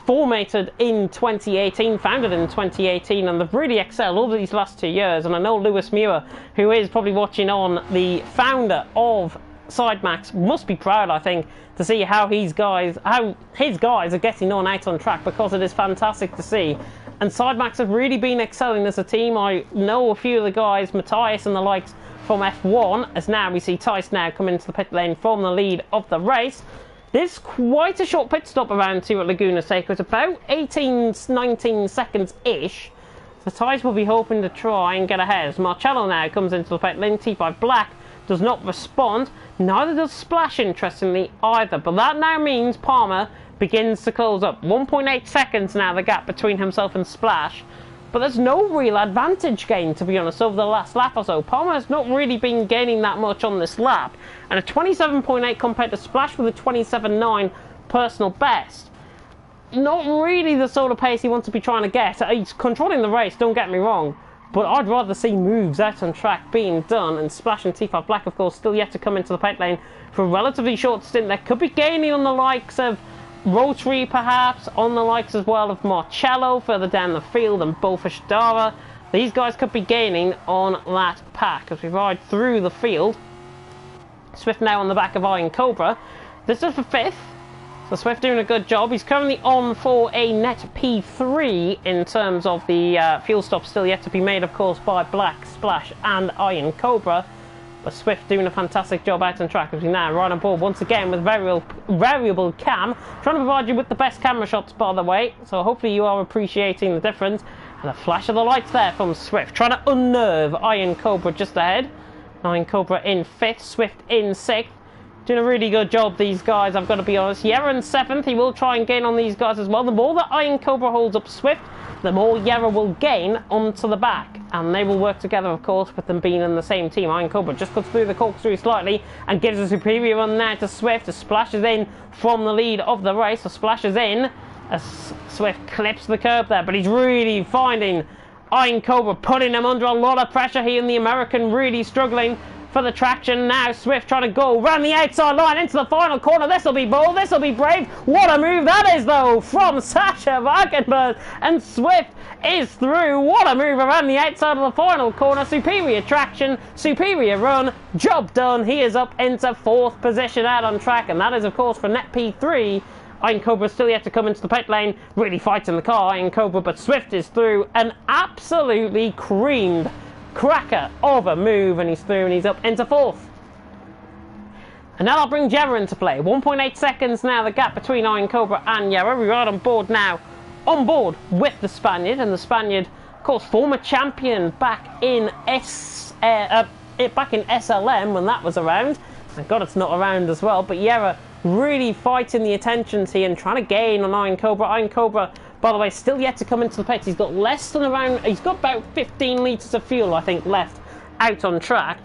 formatted in 2018, founded in 2018, and they've really excelled all these last 2 years. And I know Lewis Muir, who is probably watching on, the founder of Sidemax, must be proud, I think, to see how his guys are getting on out on track, because it is fantastic to see. And Sidemax have really been excelling as a team. I know a few of the guys, Matthias and the likes, from F1, as now we see Tice now come into the pit lane from the lead of the race. There's quite a short pit stop around 2 at Laguna Seca. It's about 18-19 seconds-ish. So Tice will be hoping to try and get ahead. As Marcello now comes into the pit lane. T5 Black does not respond. Neither does Splash, interestingly, either. But that now means Palmer begins to close up. 1.8 seconds now, the gap between himself and Splash. But there's no real advantage gained, to be honest, over the last lap or so. Palmer has not really been gaining that much on this lap. And a 27.8 compared to Splash with a 27.9 personal best. Not really the sort of pace he wants to be trying to get. He's controlling the race, don't get me wrong. But I'd rather see moves out on track being done. And Splash and T5 Black, of course, still yet to come into the pit lane for a relatively short stint. There could be gaining on the likes of Rotary, perhaps, on the likes as well of Marcello further down the field, and Bofashidara. These guys could be gaining on that pack as we ride through the field. Swift now on the back of Iron Cobra. This is for 5th. So Swift doing a good job. He's currently on for a net P3 in terms of the fuel stop still yet to be made, of course, by Black, Splash and Iron Cobra. But Swift doing a fantastic job out on track as we now ride on board once again with variable cam. Trying to provide you with the best camera shots, by the way. So hopefully you are appreciating the difference. And a flash of the lights there from Swift. Trying to unnerve Iron Cobra just ahead. Iron Cobra in 5th, Swift in 6th. Doing a really good job, these guys, I've got to be honest. Yera in 7th. He will try and gain on these guys as well. The more that Iron Cobra holds up Swift, the more Yera will gain onto the back. And they will work together, of course, with them being in the same team. Iron Cobra just cuts through the corkscrew slightly and gives a superior run now to Swift, as splashes in from the lead of the race, or splashes in as Swift clips the curb there. But he's really finding Iron Cobra, putting him under a lot of pressure here, and the American really struggling for the traction. Now Swift trying to go around the outside line into the final corner. This will be bold, this will be brave. What a move that is, though, from Sasha Wagenberg, and Swift is through. What a move around the outside of the final corner. Superior traction, superior run, job done. He is up into 4th position out on track, and that is, of course, for net P3. Iron Cobra still yet to come into the pit lane, really fighting the car, Iron Cobra, but Swift is through. An absolutely creamed cracker of a move, and he's through, and he's up into 4th. And now I'll bring Yera into play. 1.8 seconds now, the gap between Iron Cobra and Yera. We're right on board now, on board with the Spaniard, and the Spaniard, of course, former champion back in SLM when that was around. Thank God it's not around as well, but Yera really fighting the attentions here and trying to gain on Iron Cobra. Iron Cobra, by the way, still yet to come into the pits. He's got less than around, he's got about 15 litres of fuel, I think, left out on track.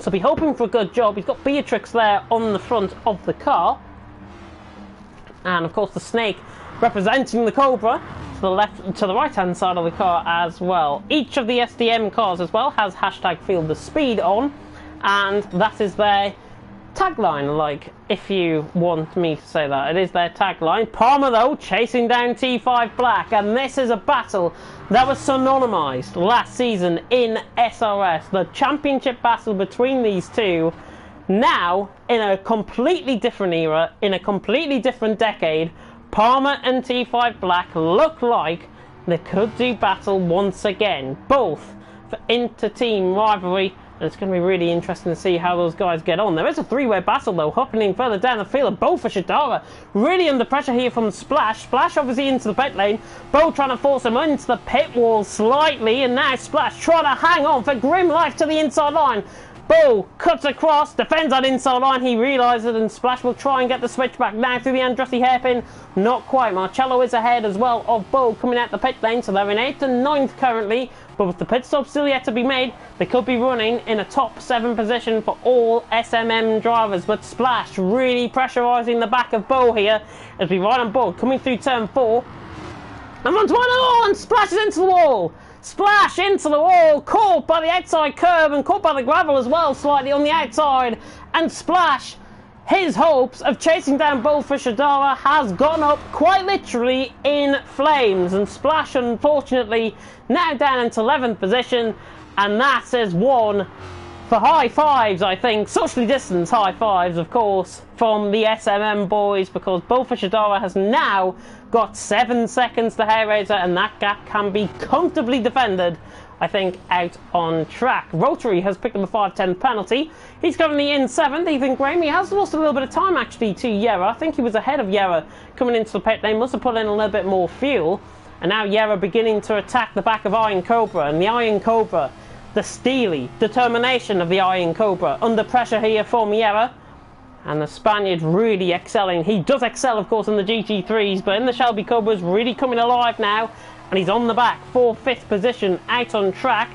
So be hoping for a good job. He's got Beatrix there on the front of the car. And of course the Snake representing the Cobra to the left, to the right hand side of the car as well. Each of the SDM cars as well has hashtag Feel the Speed on, and that is their tagline, like, if you want me to say that. It is their tagline. Palmer, though, chasing down T5 Black, and this is a battle that was synonymised last season in SRS. The championship battle between these two, now in a completely different era, in a completely different decade. Palmer and T5 Black look like they could do battle once again, both for inter-team rivalry. And it's going to be really interesting to see how those guys get on. There is a 3-way battle, though, happening further down the field. Bo for Shadara, really under pressure here from Splash. Splash obviously into the pit lane. Bo trying to force him into the pit wall slightly. And now Splash trying to hang on for grim life to the inside line. Bo cuts across, defends that inside line. He realises, and Splash will try and get the switch back now through the Andretti hairpin. Not quite. Marcello is ahead as well of Bo coming out the pit lane. So they're in 8th and 9th currently. But with the pit stop still yet to be made, they could be running in a top 7 position for all SMM drivers. But Splash really pressurising the back of Bo here as we ride on board, coming through turn 4. And runs one all and splashes into the wall. Splash into the wall, caught by the outside curb and caught by the gravel as well, slightly on the outside. And Splash, his hopes of chasing down Bo for Shadara has gone up quite literally in flames. And Splash, unfortunately, now down into 11th position. And that is one for high fives, I think. Socially distanced high fives, of course, from the SMM boys, because Bo for Shadara has now got 7 seconds to Hairraiser, and that gap can be comfortably defended, I think, out on track. Rotary has picked up a 5-10 penalty. He's currently in 7th. Ethan Graham, he has lost a little bit of time actually to Yera. I think he was ahead of Yera coming into the pit lane. Must have put in a little bit more fuel. And now Yera beginning to attack the back of Iron Cobra. And the Iron Cobra, the steely determination of the Iron Cobra, under pressure here from Yera. And the Spaniard really excelling. He does excel, of course, in the GT3s, but in the Shelby Cobras, really coming alive now. And he's on the back for 5th position out on track.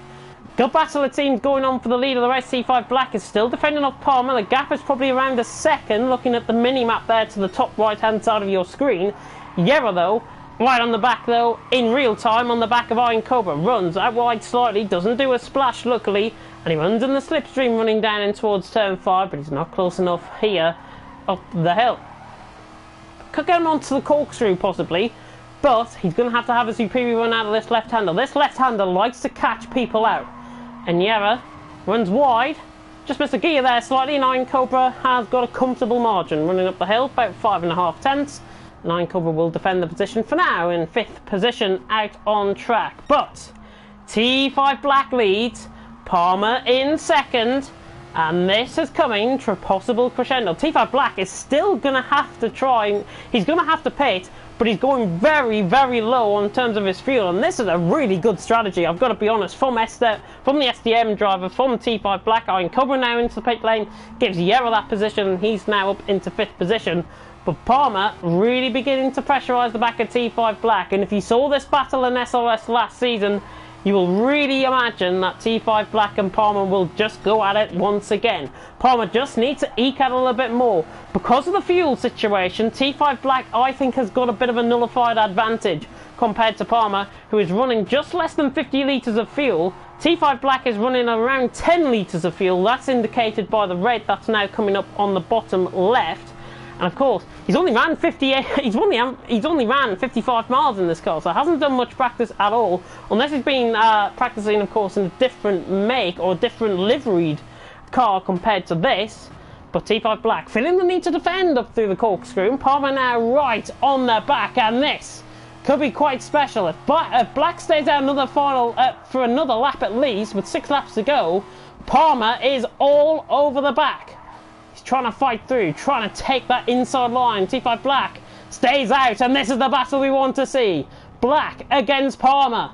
Good battle it seems going on for the lead of the race. T5 Black is still defending off Palmer. The gap is probably around a second, looking at the mini-map there to the top right-hand side of your screen. Yera, though, right on the back, though, in real time on the back of Iron Cobra. Runs out wide slightly, doesn't do a splash, luckily. And he runs in the slipstream running down in towards turn 5, but he's not close enough here up the hill. Could get him onto the corkscrew, possibly. But he's going to have a superior run out of this left-hander. This left-hander likes to catch people out. And Yera runs wide. Just missed a gear there slightly. And Iron Cobra has got a comfortable margin running up the hill, about 5.5 tenths. And Iron Cobra will defend the position for now in 5th position out on track. But T5 Black leads. Palmer in 2nd. And this is coming to a possible crescendo. T5 Black is still going to have to try. He's going to have to pit, but he's going very, very low in terms of his fuel. And this is a really good strategy, I've got to be honest, from the SDM driver, from T5 Black. Iron Cobra now into the pit lane, gives Yera that position, and he's now up into 5th position. But Palmer really beginning to pressurise the back of T5 Black. And if you saw this battle in SRS last season, you will really imagine that T5 Black and Palmer will just go at it once again. Palmer just needs to eke out a little bit more. Because of the fuel situation, T5 Black, I think, has got a bit of a nullified advantage compared to Palmer, who is running just less than 50 litres of fuel. T5 Black is running around 10 litres of fuel. That's indicated by the red that's now coming up on the bottom left. And of course, he's only ran 55 miles in this car, so hasn't done much practice at all, unless he's been practicing, of course, in a different make or different liveried car compared to this. But T5 Black feeling the need to defend up through the corkscrew. Palmer now right on their back, and this could be quite special. If Black stays out another for another lap at least, with 6 laps to go, Palmer is all over the back. He's trying to fight through, trying to take that inside line. T5 Black stays out, and this is the battle we want to see. Black against Palmer.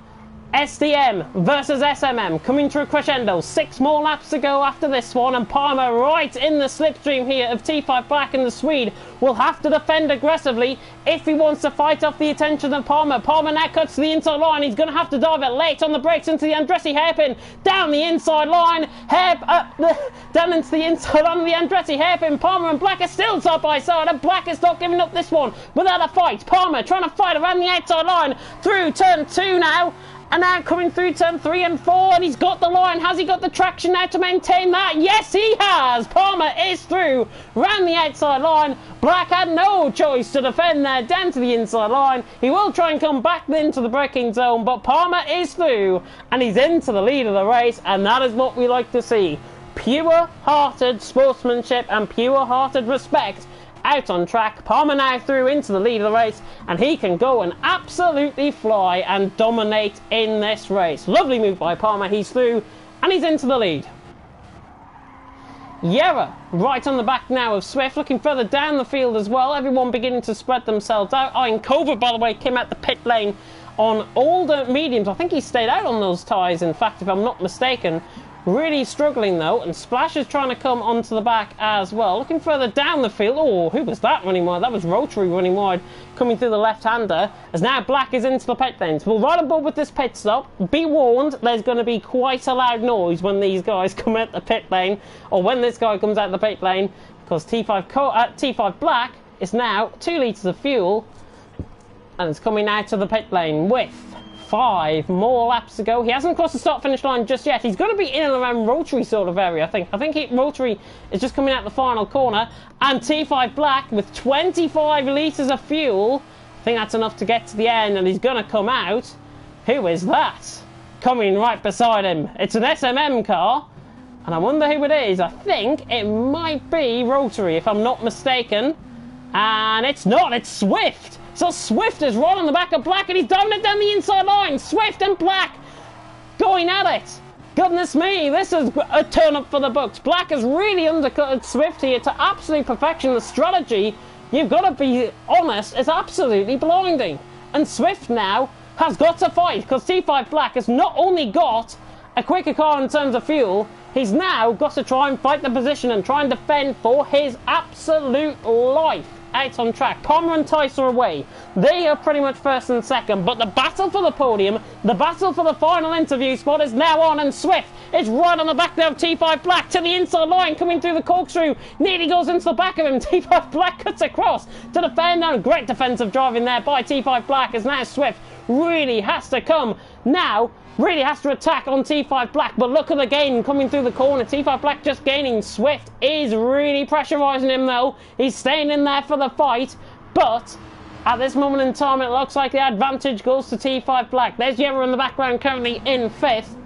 SDM versus SMM coming to a crescendo. 6 more laps to go after this one, and Palmer right in the slipstream here of T5 Black, and the Swede will have to defend aggressively if he wants to fight off the attention of Palmer. Palmer now cuts to the inside line. He's going to have to dive it late on the brakes into the Andretti hairpin. Down the inside line, down into the inside line of the Andretti hairpin. Palmer and Black are still side by side, and Black is not giving up this one without a fight. Palmer trying to fight around the outside line through turn 2 now. And now coming through turn 3 and 4, and he's got the line. Has he got the traction now to maintain that? Yes, he has. Palmer is through, round the outside line. Black had no choice to defend there, down to the inside line. He will try and come back into the braking zone, but Palmer is through, and he's into the lead of the race, and that is what we like to see. Pure-hearted sportsmanship and pure-hearted respect out on track. Palmer now through into the lead of the race, and he can go and absolutely fly and dominate in this race. Lovely move by Palmer. He's through, and he's into the lead. Yera right on the back now of Swift, looking further down the field as well. Everyone beginning to spread themselves out. And Cobra, by the way, came out the pit lane on all the mediums. I think he stayed out on those tyres, in fact, if I'm not mistaken. Really struggling though, and Splash is trying to come onto the back as well. Looking further down the field. Oh, who was that running wide? That was Rotary running wide, coming through the left-hander, as now Black is into the pit lanes. We'll ride aboard with this pit stop. Be warned, there's going to be quite a loud noise when these guys come out the pit lane, or when this guy comes out the pit lane, because T5 Black is now 2 litres of fuel, and it's coming out to the pit lane with 5 more laps to go. He hasn't crossed the start-finish line just yet. He's going to be in and around Rotary sort of area, I think. Rotary is just coming out the final corner. And T5 Black with 25 litres of fuel. I think that's enough to get to the end, and he's going to come out. Who is that? Coming right beside him. It's an SMM car, and I wonder who it is. I think it might be Rotary, if I'm not mistaken. And it's not. It's Swift. So Swift is right on the back of Black, and he's diving it down the inside line. Swift and Black going at it. Goodness me, this is a turn up for the books. Black has really undercut Swift here to absolute perfection. The strategy, you've got to be honest, is absolutely blinding. And Swift now has got to fight, because T5 Black has not only got a quicker car in terms of fuel, he's now got to try and fight the position and try and defend for his absolute life out on track. Palmer and Tice are away. They are pretty much first and second, but the battle for the podium, the battle for the final interview spot is now on, and Swift is right on the back there of T5 Black to the inside line, coming through the corkscrew, nearly goes into the back of him. T5 Black cuts across to defend, and great defensive driving there by T5 Black, as now Swift really has to come now, really has to attack on T5 Black, but look at the gain coming through the corner. T5 Black just gaining. Swift is really pressurising him though. He's staying in there for the fight, but at this moment in time it looks like the advantage goes to T5 Black. There's Yera in the background currently in 5th.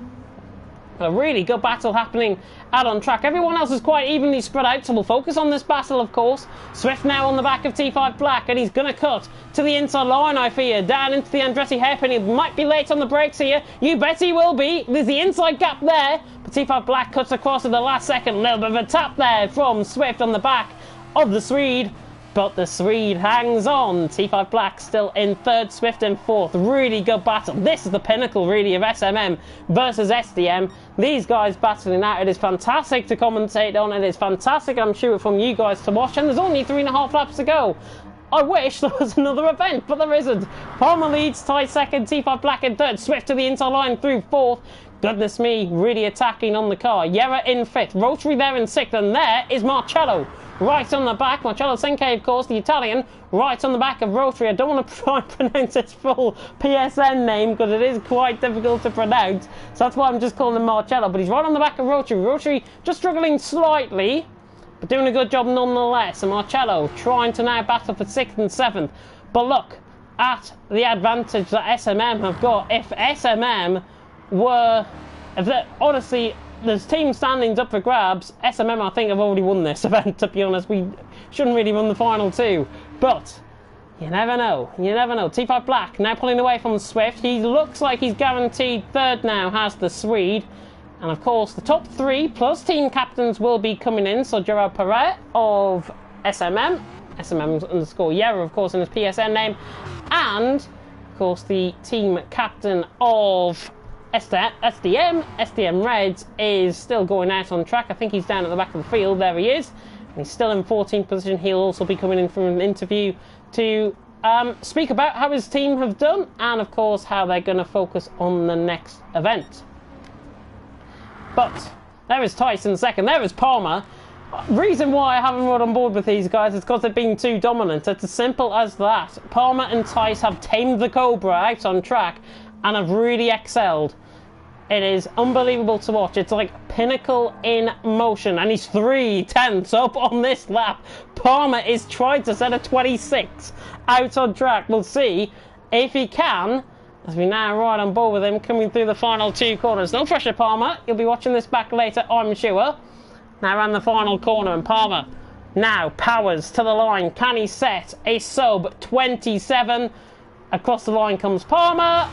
A really good battle happening out on track. Everyone else is quite evenly spread out, so we'll focus on this battle, of course. Swift now on the back of T5 Black, and he's going to cut to the inside line, I fear, down into the Andretti hairpin. He might be late on the brakes here. You bet he will be. There's the inside gap there, but T5 Black cuts across at the last second. A little bit of a tap there from Swift on the back of the Swede, but the Swede hangs on. T5 Black still in 3rd, Swift in 4th. Really good battle. This is the pinnacle, really, of SMM versus SDM. These guys battling out. It is fantastic to commentate on. It is fantastic, I'm sure, from you guys to watch. And there's only 3.5 laps to go. I wish there was another event, but there isn't. Palmer leads, Tice second, T5 Black in third, Swift to the inside line through fourth. Goodness me, really attacking on the car. Yera in fifth, Rotary there in sixth, and there is Marcello. Right on the back, Marcello Seca, of course, the Italian, right on the back of Rotary. I don't want to try and pronounce his full PSN name because it is quite difficult to pronounce. So that's why I'm just calling him Marcello. But he's right on the back of Rotary. Rotary just struggling slightly, but doing a good job nonetheless. And Marcello trying to now battle for 6th and 7th. But look at the advantage that SMM have got. If SMM were... honestly... there's team standings up for grabs. SMM, I think, have already won this event, to be honest. We shouldn't really run the final two. But you never know. You never know. T5 Black now pulling away from Swift. He looks like he's guaranteed third now, has the Swede. And, of course, the top 3 plus team captains will be coming in. So, Gerard Perret of SMM. SMM underscore Yera, of course, in his PSN name. And, of course, the team captain of... SDM Reds is still going out on track. I think he's down at the back of the field. There he is. He's still in 14th position. He'll also be coming in for an interview to speak about how his team have done and, of course, how they're going to focus on the next event. But there is Tyson second. There is Palmer. Reason why I haven't run on board with these guys is because they've been too dominant. It's as simple as that. Palmer and Tice have tamed the Cobra out on track and have really excelled. It is unbelievable to watch. It's like pinnacle in motion, and he's 3/10 up on this lap. Palmer is trying to set a 26 out on track. We'll see if he can, as we now ride on board with him coming through the final 2 corners. No pressure, Palmer. You'll be watching this back later, I'm sure. Now around the final corner, and Palmer now powers to the line. Can he set a sub 27? Across the line comes Palmer.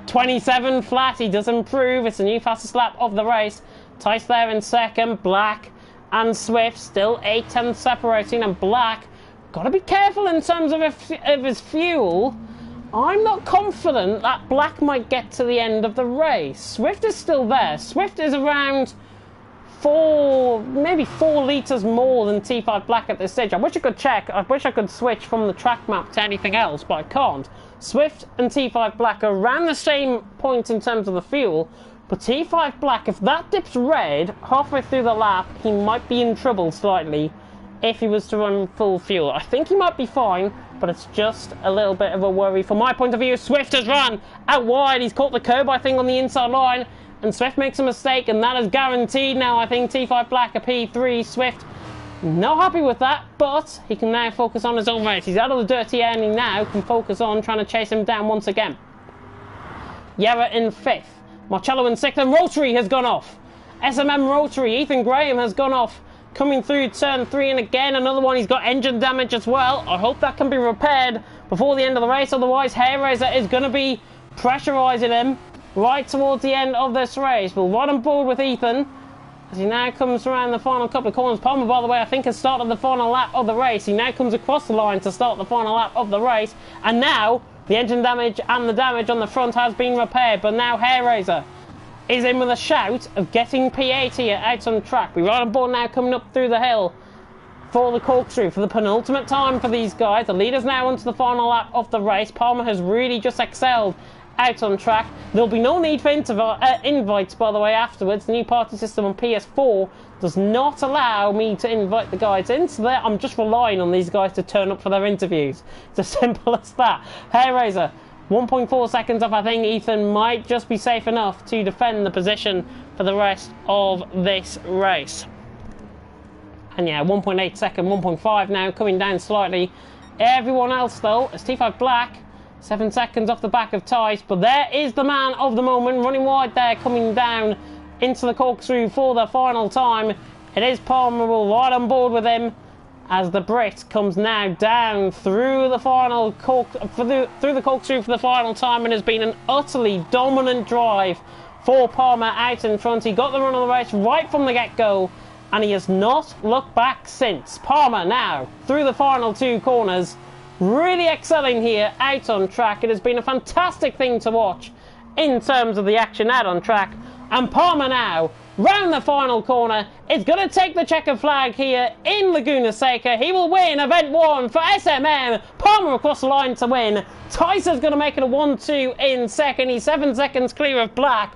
27 flat, he does improve. It's the new fastest lap of the race. Tice there in second, Black and Swift still 8/10 separating, and Black got to be careful in terms of his fuel. I'm not confident that Black might get to the end of the race. Swift is still there. Swift is around maybe 4 litres more than T5 Black at this stage. I wish I could check. I wish I could switch from the track map to anything else, but I can't. Swift and T5 Black are around the same point in terms of the fuel, but T5 Black, if that dips red halfway through the lap, he might be in trouble slightly if he was to run full fuel. I think he might be fine, but it's just a little bit of a worry from my point of view. Swift has run out wide. He's caught the curb, I think, on the inside line, and Swift makes a mistake, and that is guaranteed now. I think T5 Black a P3. Swift not happy with that, but he can now focus on his own race. He's out of the dirty air, and he now can focus on trying to chase him down once again. Yera in 5th. Marcello in 6th, and Rotary has gone off. SMM Rotary, Ethan Graham has gone off. Coming through turn 3, and again another one. He's got engine damage as well. I hope that can be repaired before the end of the race, otherwise Hair Razor is going to be pressurising him right towards the end of this race. We'll ride on board with Ethan as he now comes around the final couple of corners. Palmer, by the way, I think has started the final lap of the race. He now comes across the line to start the final lap of the race, and now the engine damage and the damage on the front has been repaired, but now Hair Razor is in with a shout of getting P8 here out on track. We ride on board now coming up through the hill for the corkscrew for the penultimate time for these guys. The leader's now onto the final lap of the race. Palmer has really just excelled out on track. There'll be no need for invites, by the way, afterwards. The new party system on PS4 does not allow me to invite the guys in, so I'm just relying on these guys to turn up for their interviews. It's as simple as that. Hair Razor, 1.4 seconds off. I think Ethan might just be safe enough to defend the position for the rest of this race. And yeah, 1.8 second, 1.5 now, coming down slightly. Everyone else, though, as T5 Black, 7 seconds off the back of Tice, but there is the man of the moment, running wide there, coming down into the corkscrew for the final time. It is Palmer. We'll ride on board with him as the Brit comes now down through the final through the corkscrew for the final time, and has been an utterly dominant drive for Palmer out in front. He got the run of the race right from the get-go, and he has not looked back since. Palmer now through the final 2 corners, really excelling here out on track. It has been a fantastic thing to watch in terms of the action out on track, and Palmer now round the final corner. It's going to take the checkered flag here in Laguna Seca. He will win event 1 for SMM. Palmer across the line to win. Tyson's going to make it a 1-2 in second. He's 7 seconds clear of Black.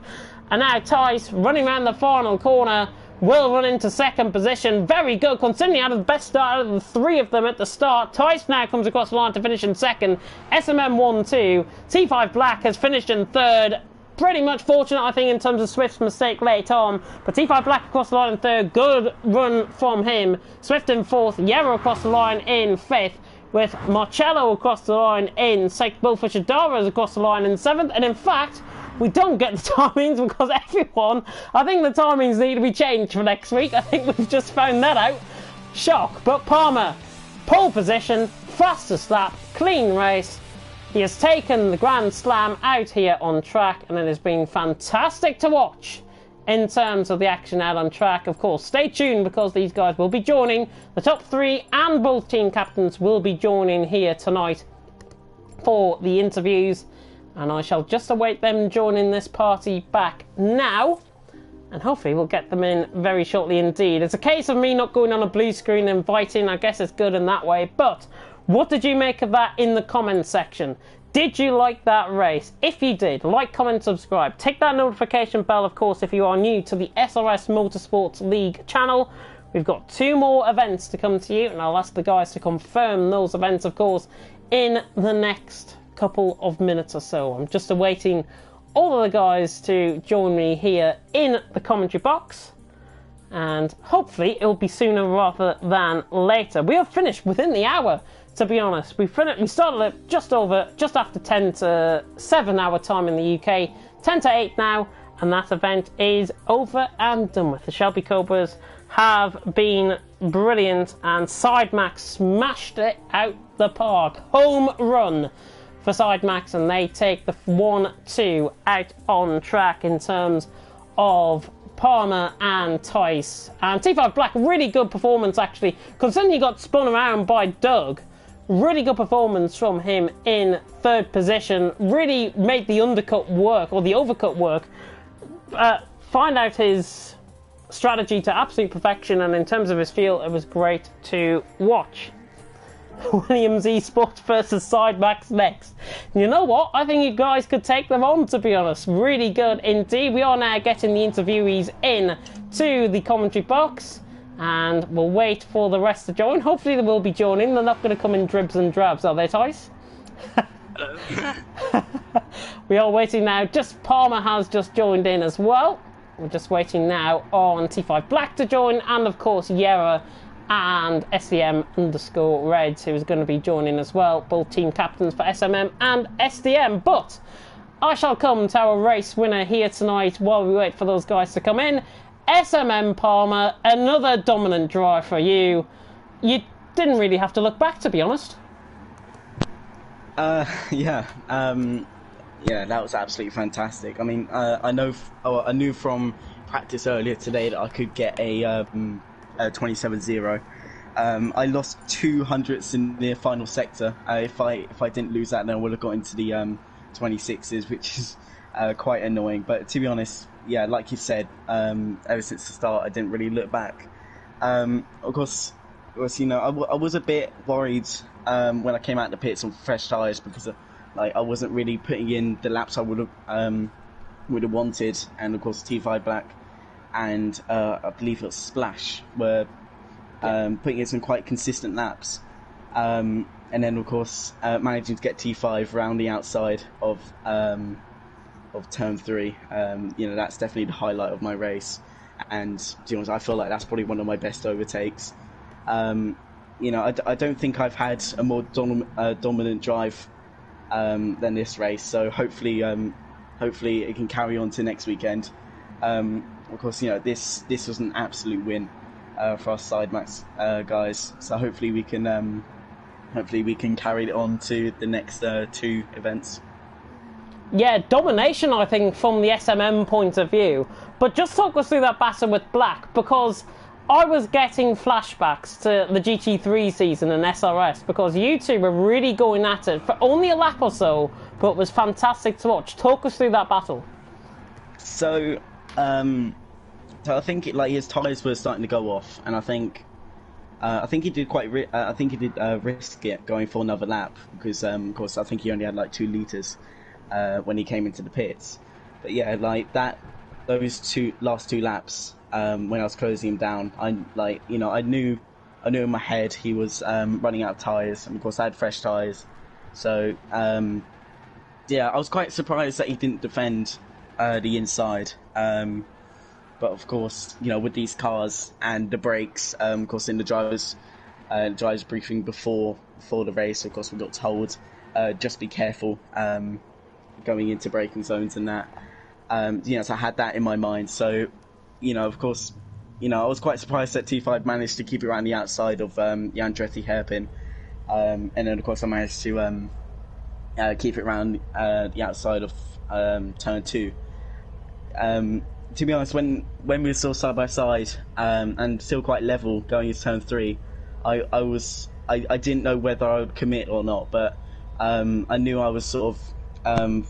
And now Tice running around the final corner will run into second position. Very good, considering he had the best start out of the 3 of them at the start. Tice now comes across the line to finish in second. SMM 1-2. T5 Black has finished in third. Pretty much fortunate, I think, in terms of Swift's mistake late on. But T5 Black across the line in third. Good run from him. Swift in fourth. Yarrow across the line in fifth. With Marcello across the line in sixth. Bullfisher Dara across the line in seventh. And in fact, we don't get the timings because everyone, I think the timings need to be changed for next week. I think we've just found that out. Shock. But Palmer, pole position, fastest lap, clean race. He has taken the Grand Slam out here on track, and it has been fantastic to watch in terms of the action out on track. Of course, stay tuned because these guys will be joining. The top 3 and both team captains will be joining here tonight for the interviews. And I shall just await them joining this party back now. And hopefully we'll get them in very shortly indeed. It's a case of me not going on a blue screen inviting. I guess it's good in that way. But what did you make of that in the comments section? Did you like that race? If you did, like, comment, subscribe. Tick that notification bell, of course, if you are new to the SRS Motorsports League channel. We've got 2 more events to come to you. And I'll ask the guys to confirm those events, of course, in the next couple of minutes or so. I'm just awaiting all of the guys to join me here in the commentary box, and hopefully it'll be sooner rather than later. We have finished within the hour, to be honest. We started at just after 10 to 7 hour time in the UK, 10 to 8 now, and that event is over and done with. The Shelby Cobras have been brilliant, and Sidemax smashed it out the park. Home run for Sidemax, and they take the 1-2 out on track in terms of Palmer and Tice. And T5 Black, really good performance actually, considering he got spun around by Doug. Really good performance from him in third position. Really made the undercut work, or the overcut work. Find out his strategy to absolute perfection, and in terms of his feel, it was great to watch. Williams Esports versus Sidemax next. And you know what? I think you guys could take them on, to be honest. Really good indeed. We are now getting the interviewees in to the commentary box, and we'll wait for the rest to join. Hopefully they will be joining. They're not going to come in dribs and drabs, are they, Tice? We are waiting now. Just Palmer has just joined in as well. We're just waiting now on T5 Black to join, and of course Yera and SDM_Reds, who is going to be joining as well, both team captains for SMM and SDM. But I shall come to our race winner here tonight while we wait for those guys to come in. SMM Palmer, another dominant drive for you. You didn't really have to look back, to be honest. Yeah, that was absolutely fantastic. I mean, I knew from practice earlier today that I could get a 27-0. I lost 2 hundredths in the final sector. If I didn't lose that, then I would have got into the 26s, which is quite annoying. But to be honest, yeah, like you said, ever since the start, I didn't really look back. Of course, you know, I was a bit worried when I came out the pits on fresh tyres, because I wasn't really putting in the laps I would have wanted, and of course T5 Black and I believe it was Splash were putting in some quite consistent laps, and then of course managing to get T5 around the outside of turn 3. You know, that's definitely the highlight of my race, and to be honest, I feel like that's probably one of my best overtakes. You know, I don't think I've had a more dominant drive than this race, so hopefully it can carry on to next weekend. Of course, you know, this was an absolute win for our Sidemax guys, so hopefully we can carry it on to the next 2 events. Yeah, domination, I think, from the SMM point of view. But just talk us through that battle with Black, because I was getting flashbacks to the GT3 season in SRS, because you two were really going at it for only a lap or so, but it was fantastic to watch. Talk us through that battle. So, So I think like his tyres were starting to go off, and I think he did risk it going for another lap because of course I think he only had like 2 liters when he came into the pits. But yeah, like those last two laps when I was closing him down, I knew in my head he was running out of tyres, and of course I had fresh tyres. So yeah, I was quite surprised that he didn't defend the inside. But of course, with these cars and the brakes, of course, in the drivers' briefing before the race, of course, we got told just be careful going into braking zones and that. So I had that in my mind. So, of course, I was quite surprised that T5 managed to keep it around the outside of the Andretti hairpin, and then of course I managed to keep it around the outside of turn 2. To be honest, when we were still side by side and still quite level going into turn 3, I didn't know whether I would commit or not, but I knew I was sort of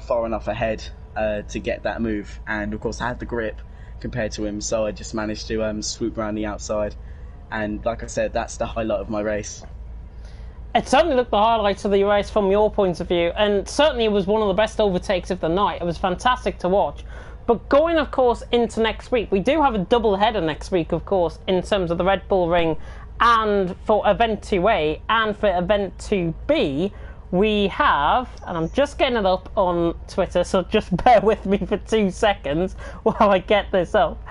far enough ahead to get that move, and of course I had the grip compared to him, so I just managed to swoop around the outside, and like I said, that's the highlight of my race. It certainly looked the highlights of the race from your point of view, and certainly it was one of the best overtakes of the night. It was fantastic to watch. But going, of course, into next week, we do have a double header next week, of course, in terms of the Red Bull Ring, and for Event 2A and for Event 2B, we have, and I'm just getting it up on Twitter, so just bear with me for 2 seconds while I get this up.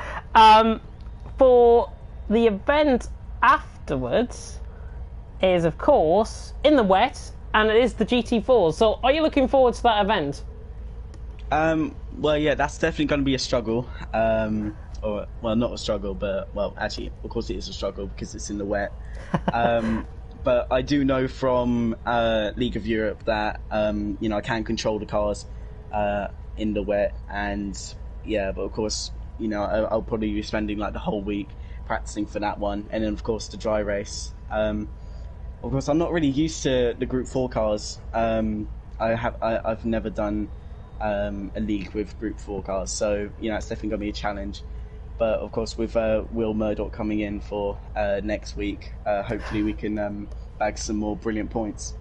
For the event afterwards is, of course, in the wet, and it is the GT4. So are you looking forward to that event? Well, yeah, that's definitely going to be a struggle. Or, well, not a struggle, but, well, actually, of course it is a struggle because it's in the wet. But I do know from League of Europe that, I can control the cars in the wet. And, yeah, but of course, I'll probably be spending, like, the whole week practicing for that one. And then, of course, the dry race. Of course, I'm not really used to the Group 4 cars. I've never done a league with Group 4 cars, so it's definitely going to be a challenge. But of course, with Will Murdoch coming in for next week, hopefully we can bag some more brilliant points.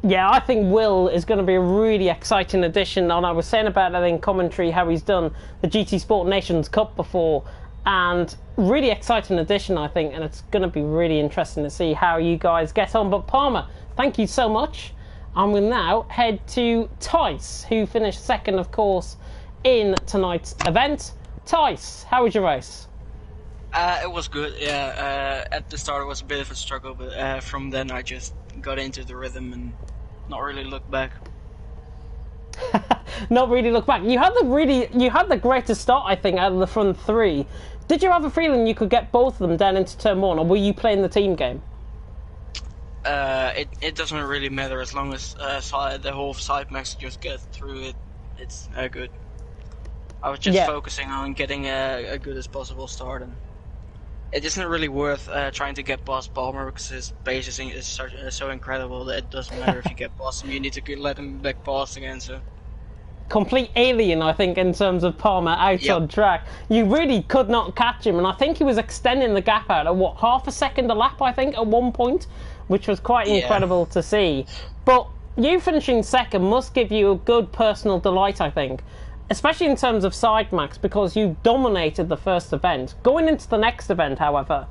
Yeah, I think Will is going to be a really exciting addition, and I was saying about that in commentary, how he's done the GT Sport Nations Cup before, and really exciting addition, I think, and it's going to be really interesting to see how you guys get on. But Palmer, thank you so much. And we'll now head to Tice, who finished second, of course, in tonight's event. Tice, how was your race? It was good, yeah. At the start it was a bit of a struggle, but from then I just got into the rhythm and not really looked back. Not really look back. You had the greatest start, I think, out of the front 3. Did you have a feeling you could get both of them down into turn 1, or were you playing the team game? It doesn't really matter as long as the whole side max just gets through it. It's good. I was just focusing on getting a good as possible start, and it isn't really worth trying to get past Palmer because his pace is so incredible that it doesn't matter if you get past him. You need to let him back past again. So complete alien, I think, in terms of Palmer out on track. You really could not catch him, and I think he was extending the gap out at half a second a lap, I think, at one point, which was quite incredible to see. But you finishing second must give you a good personal delight, I think, especially in terms of side max, because you dominated the first event. Going into the next event, however,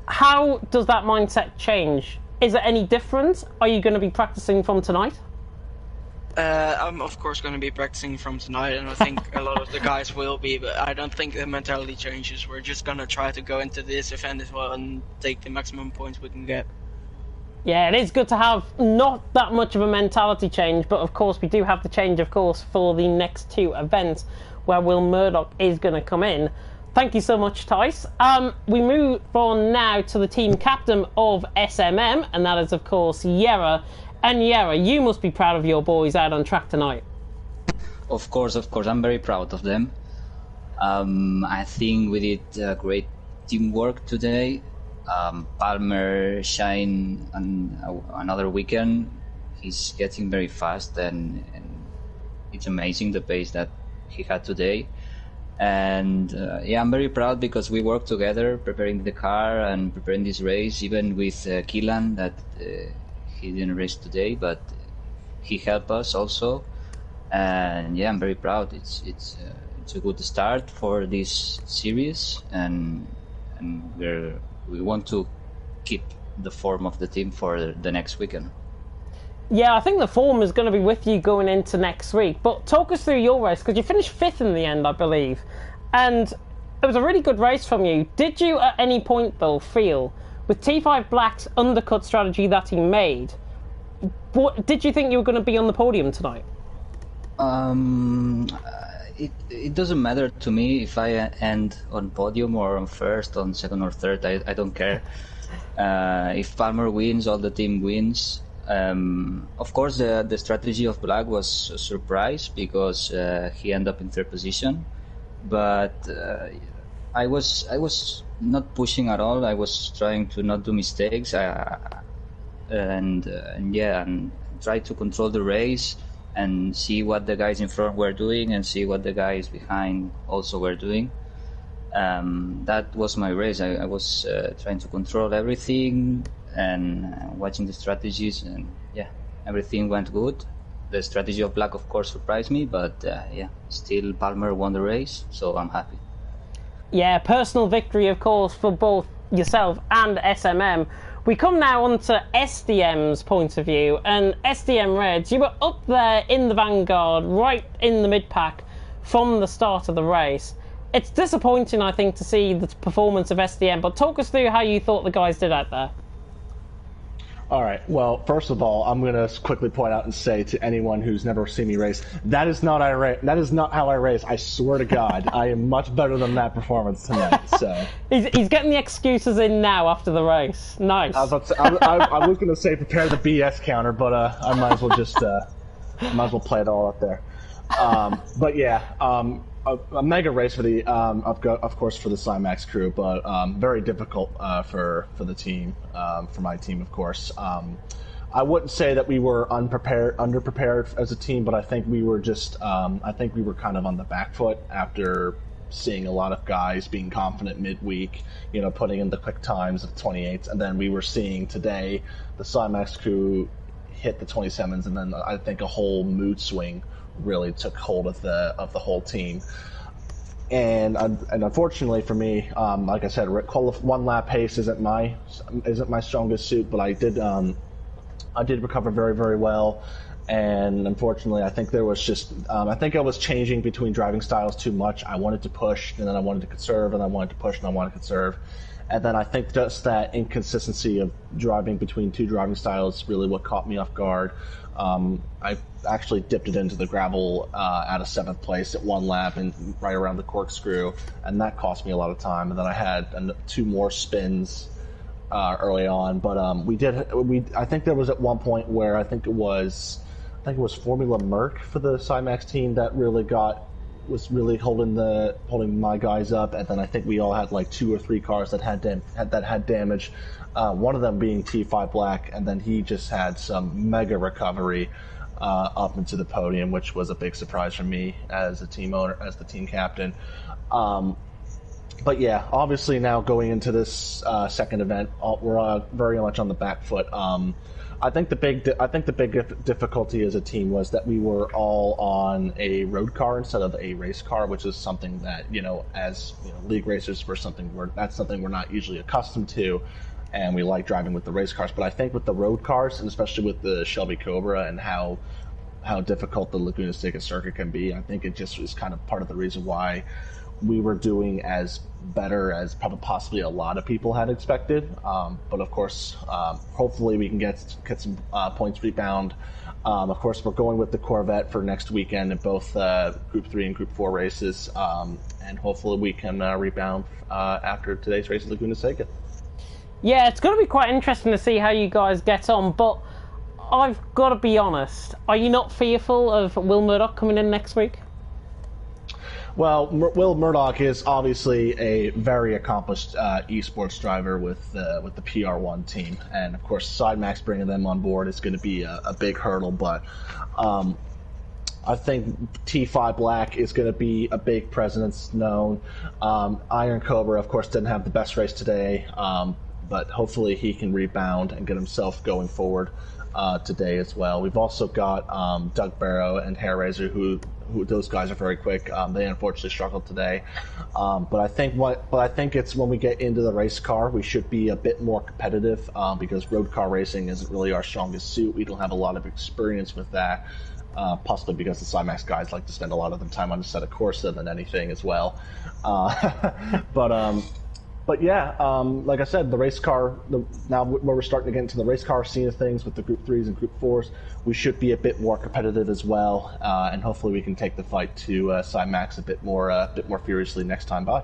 how does that mindset change? Is it any different? Are you going to be practicing from tonight? I'm of course going to be practicing from tonight, and I think a lot of the guys will be, but I don't think the mentality changes. We're just going to try to go into this event as well and take the maximum points we can get. Yeah, it is good to have not that much of a mentality change, but of course we do have the change, of course, for the next 2 events where Will Murdoch is going to come in. Thank you so much, Tice. We move on now to the team captain of SMM, and that is, of course, Yera. And Yera, you must be proud of your boys out on track tonight. Of course, I'm very proud of them. I think we did great teamwork today. Palmer shine another weekend. He's getting very fast, and it's amazing the pace that he had today. And yeah, I'm very proud because we worked together preparing the car and preparing this race, even with Keelan, that he didn't race today, but he helped us also. And yeah, I'm very proud. It's a good start for this series, and we want to keep the form of the team for the next weekend. Yeah, I think the form is going to be with you going into next week. But talk us through your race, because you finished 5th in the end, I believe. And it was a really good race from you. Did you at any point, though, feel, with T5 Black's undercut strategy that he made, did you think you were going to be on the podium tonight? It doesn't matter to me if I end on podium or on first, on second or third. I don't care. If Palmer wins, all the team wins. Of course, the strategy of Black was a surprise because he ended up in 3rd position, but I was not pushing at all. I was trying to not do mistakes, and try to control the race and see what the guys in front were doing and see what the guys behind also were doing. That was my race. I was trying to control everything and watching the strategies, and yeah, everything went good. The strategy of Black, of course, surprised me, but yeah, still Palmer won the race, so I'm happy. Yeah, personal victory, of course, for both yourself and SMM. We come now on to SDM's point of view, and SDM Reds, you were up there in the vanguard, right in the mid-pack from the start of the race. It's disappointing, I think, to see the performance of SDM, but talk us through how you thought the guys did out there. All right. Well, first of all, I'm going to quickly point out and say to anyone who's never seen me race, that is not how I race. I swear to God, I am much better than that performance tonight. So he's getting the excuses in now after the race. Nice. I was going to say prepare the BS counter, but I might as well just play it all up there. But yeah, a mega race for the of course for the Cymax crew, but very difficult for the team, for my team, of course. I wouldn't say that we were underprepared as a team, but I think we were kind of on the back foot after seeing a lot of guys being confident midweek, putting in the quick times of 28s, and then we were seeing today the Cymax crew hit the 27s, and then I think a whole mood swing really took hold of the whole team. And unfortunately for me, like I said, one lap pace isn't my strongest suit, but I did recover very, very well. And unfortunately, I think there was just I think I was changing between driving styles too much. I wanted to push, and then I wanted to conserve, and I wanted to push, and I wanted to conserve. And then I think just that inconsistency of driving between two driving styles is really what caught me off guard. I actually dipped it into the gravel out of 7th place at one lap and right around the corkscrew, and that cost me a lot of time. And then I had 2 more spins early on, but I think there was at one point where I think it was Formula Merc for the Cymax team that really was really holding my guys up, and then I think we all had like 2 or 3 cars that had damage. One of them being T5 Black, and then he just had some mega recovery up into the podium, which was a big surprise for me as a team owner, as the team captain. But yeah, obviously now going into this second event, we're very much on the back foot. I think the big difficulty as a team was that we were all on a road car instead of a race car, which is something that as league racers, that's something we're not usually accustomed to, and we like driving with the race cars. But I think with the road cars, and especially with the Shelby Cobra and how difficult the Laguna Seca circuit can be, I think it just was kind of part of the reason why we were doing as better as possibly a lot of people had expected. But of course, hopefully we can get some points rebound. Of course, we're going with the Corvette for next weekend in both Group 3 and Group 4 races, and hopefully we can rebound after today's race at Laguna Seca. Yeah, it's going to be quite interesting to see how you guys get on, but I've got to be honest, are you not fearful of Will Murdoch coming in next week? Well, Will Murdoch is obviously a very accomplished esports driver with the PR1 team, and of course, Sidemax bringing them on board is going to be a big hurdle. But I think T5 Black is going to be a big presence known. Iron Cobra, of course, didn't have the best race today, but hopefully he can rebound and get himself going forward today as well. We've also got Doug Barrow and Hair Razor, who those guys are very quick. They unfortunately struggled today, but I think it's when we get into the race car, we should be a bit more competitive because road car racing isn't really our strongest suit. We don't have a lot of experience with that. Possibly because the Cymax guys like to spend a lot of their time on the set of Corsa than anything as well. But yeah, like I said, the race car, now where we're starting to get into the race car scene of things with the Group 3s and Group 4s, we should be a bit more competitive as well, and hopefully we can take the fight to Cymax a bit more furiously next time by.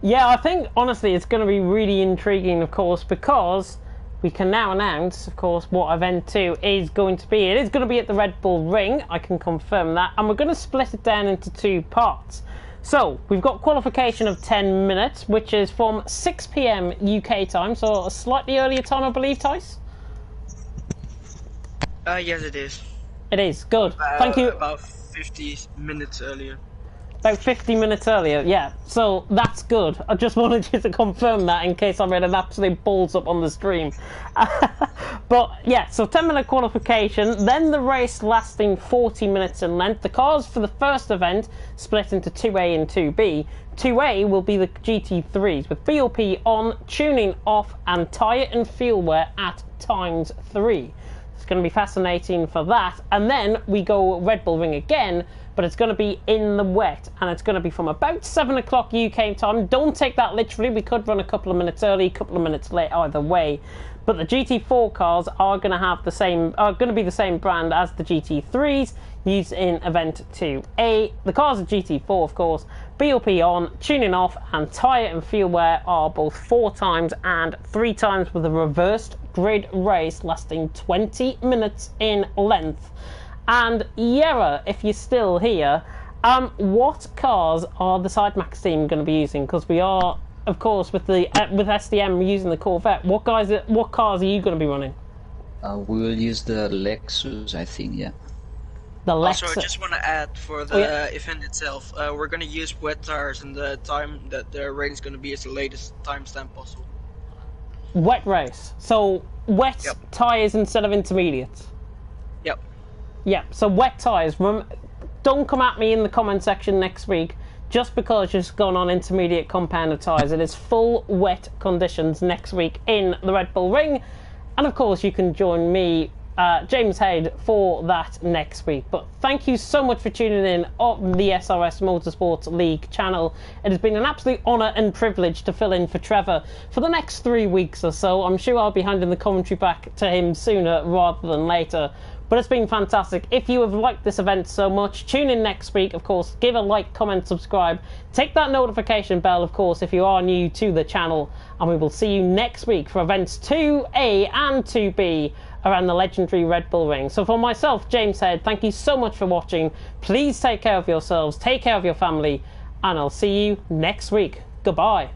Yeah, I think, honestly, it's going to be really intriguing, of course, because we can now announce, of course, what Event 2 is going to be. It is going to be at the Red Bull Ring, I can confirm that, and we're going to split it down into 2 parts. So, we've got qualification of 10 minutes, which is from 6 PM UK time, so a slightly earlier time, I believe, Tice? Yes, it is. It is, good. Thank you. About 50 minutes earlier. About 50 minutes earlier, yeah. So that's good. I just wanted you to confirm that in case I made an absolute balls up on the stream. But yeah, so 10-minute qualification, then the race lasting 40 minutes in length. The cars for the first event split into 2A and 2B. 2A will be the GT3s with VLP on, tuning off, and tyre and fuel wear at ×3. It's going to be fascinating for that. And then we go Red Bull Ring again, but it's going to be in the wet, and it's going to be from about 7 o'clock UK time. Don't take that literally. We could run a couple of minutes early, a couple of minutes late, either way. But the GT4 cars are going to have the same, are going to be the same brand as the GT3s used in Event 2A. The cars are GT4, of course. BLP on, tuning off, and tyre and fuel wear are both 4 times and 3 times with a reversed grid race lasting 20 minutes in length. And Yera, if you're still here, what cars are the Sidemax team going to be using? Because we are, of course, with the with SDM using the Corvette. What cars are you going to be running? We will use the Lexus, I think. Yeah. The Lexus. Also, I just want to add for the event itself, we're going to use wet tires, and the time that the rain is going to be is the latest timestamp possible. Wet race. So wet tires instead of intermediates. Yep. Yeah, so wet tyres. Don't come at me in the comment section next week just because you've gone on intermediate compounded tyres. It is full wet conditions next week in the Red Bull Ring. And of course, you can join me, James Hayde, for that next week. But thank you so much for tuning in on the SRS Motorsports League channel. It has been an absolute honour and privilege to fill in for Trevor for the next 3 weeks or so. I'm sure I'll be handing the commentary back to him sooner rather than later. But it's been fantastic. If you have liked this event so much, tune in next week, of course. Give a like, comment, subscribe. Take that notification bell, of course, if you are new to the channel. And we will see you next week for events 2A and 2B around the legendary Red Bull Ring. So for myself, James Head, thank you so much for watching. Please take care of yourselves, take care of your family, and I'll see you next week. Goodbye.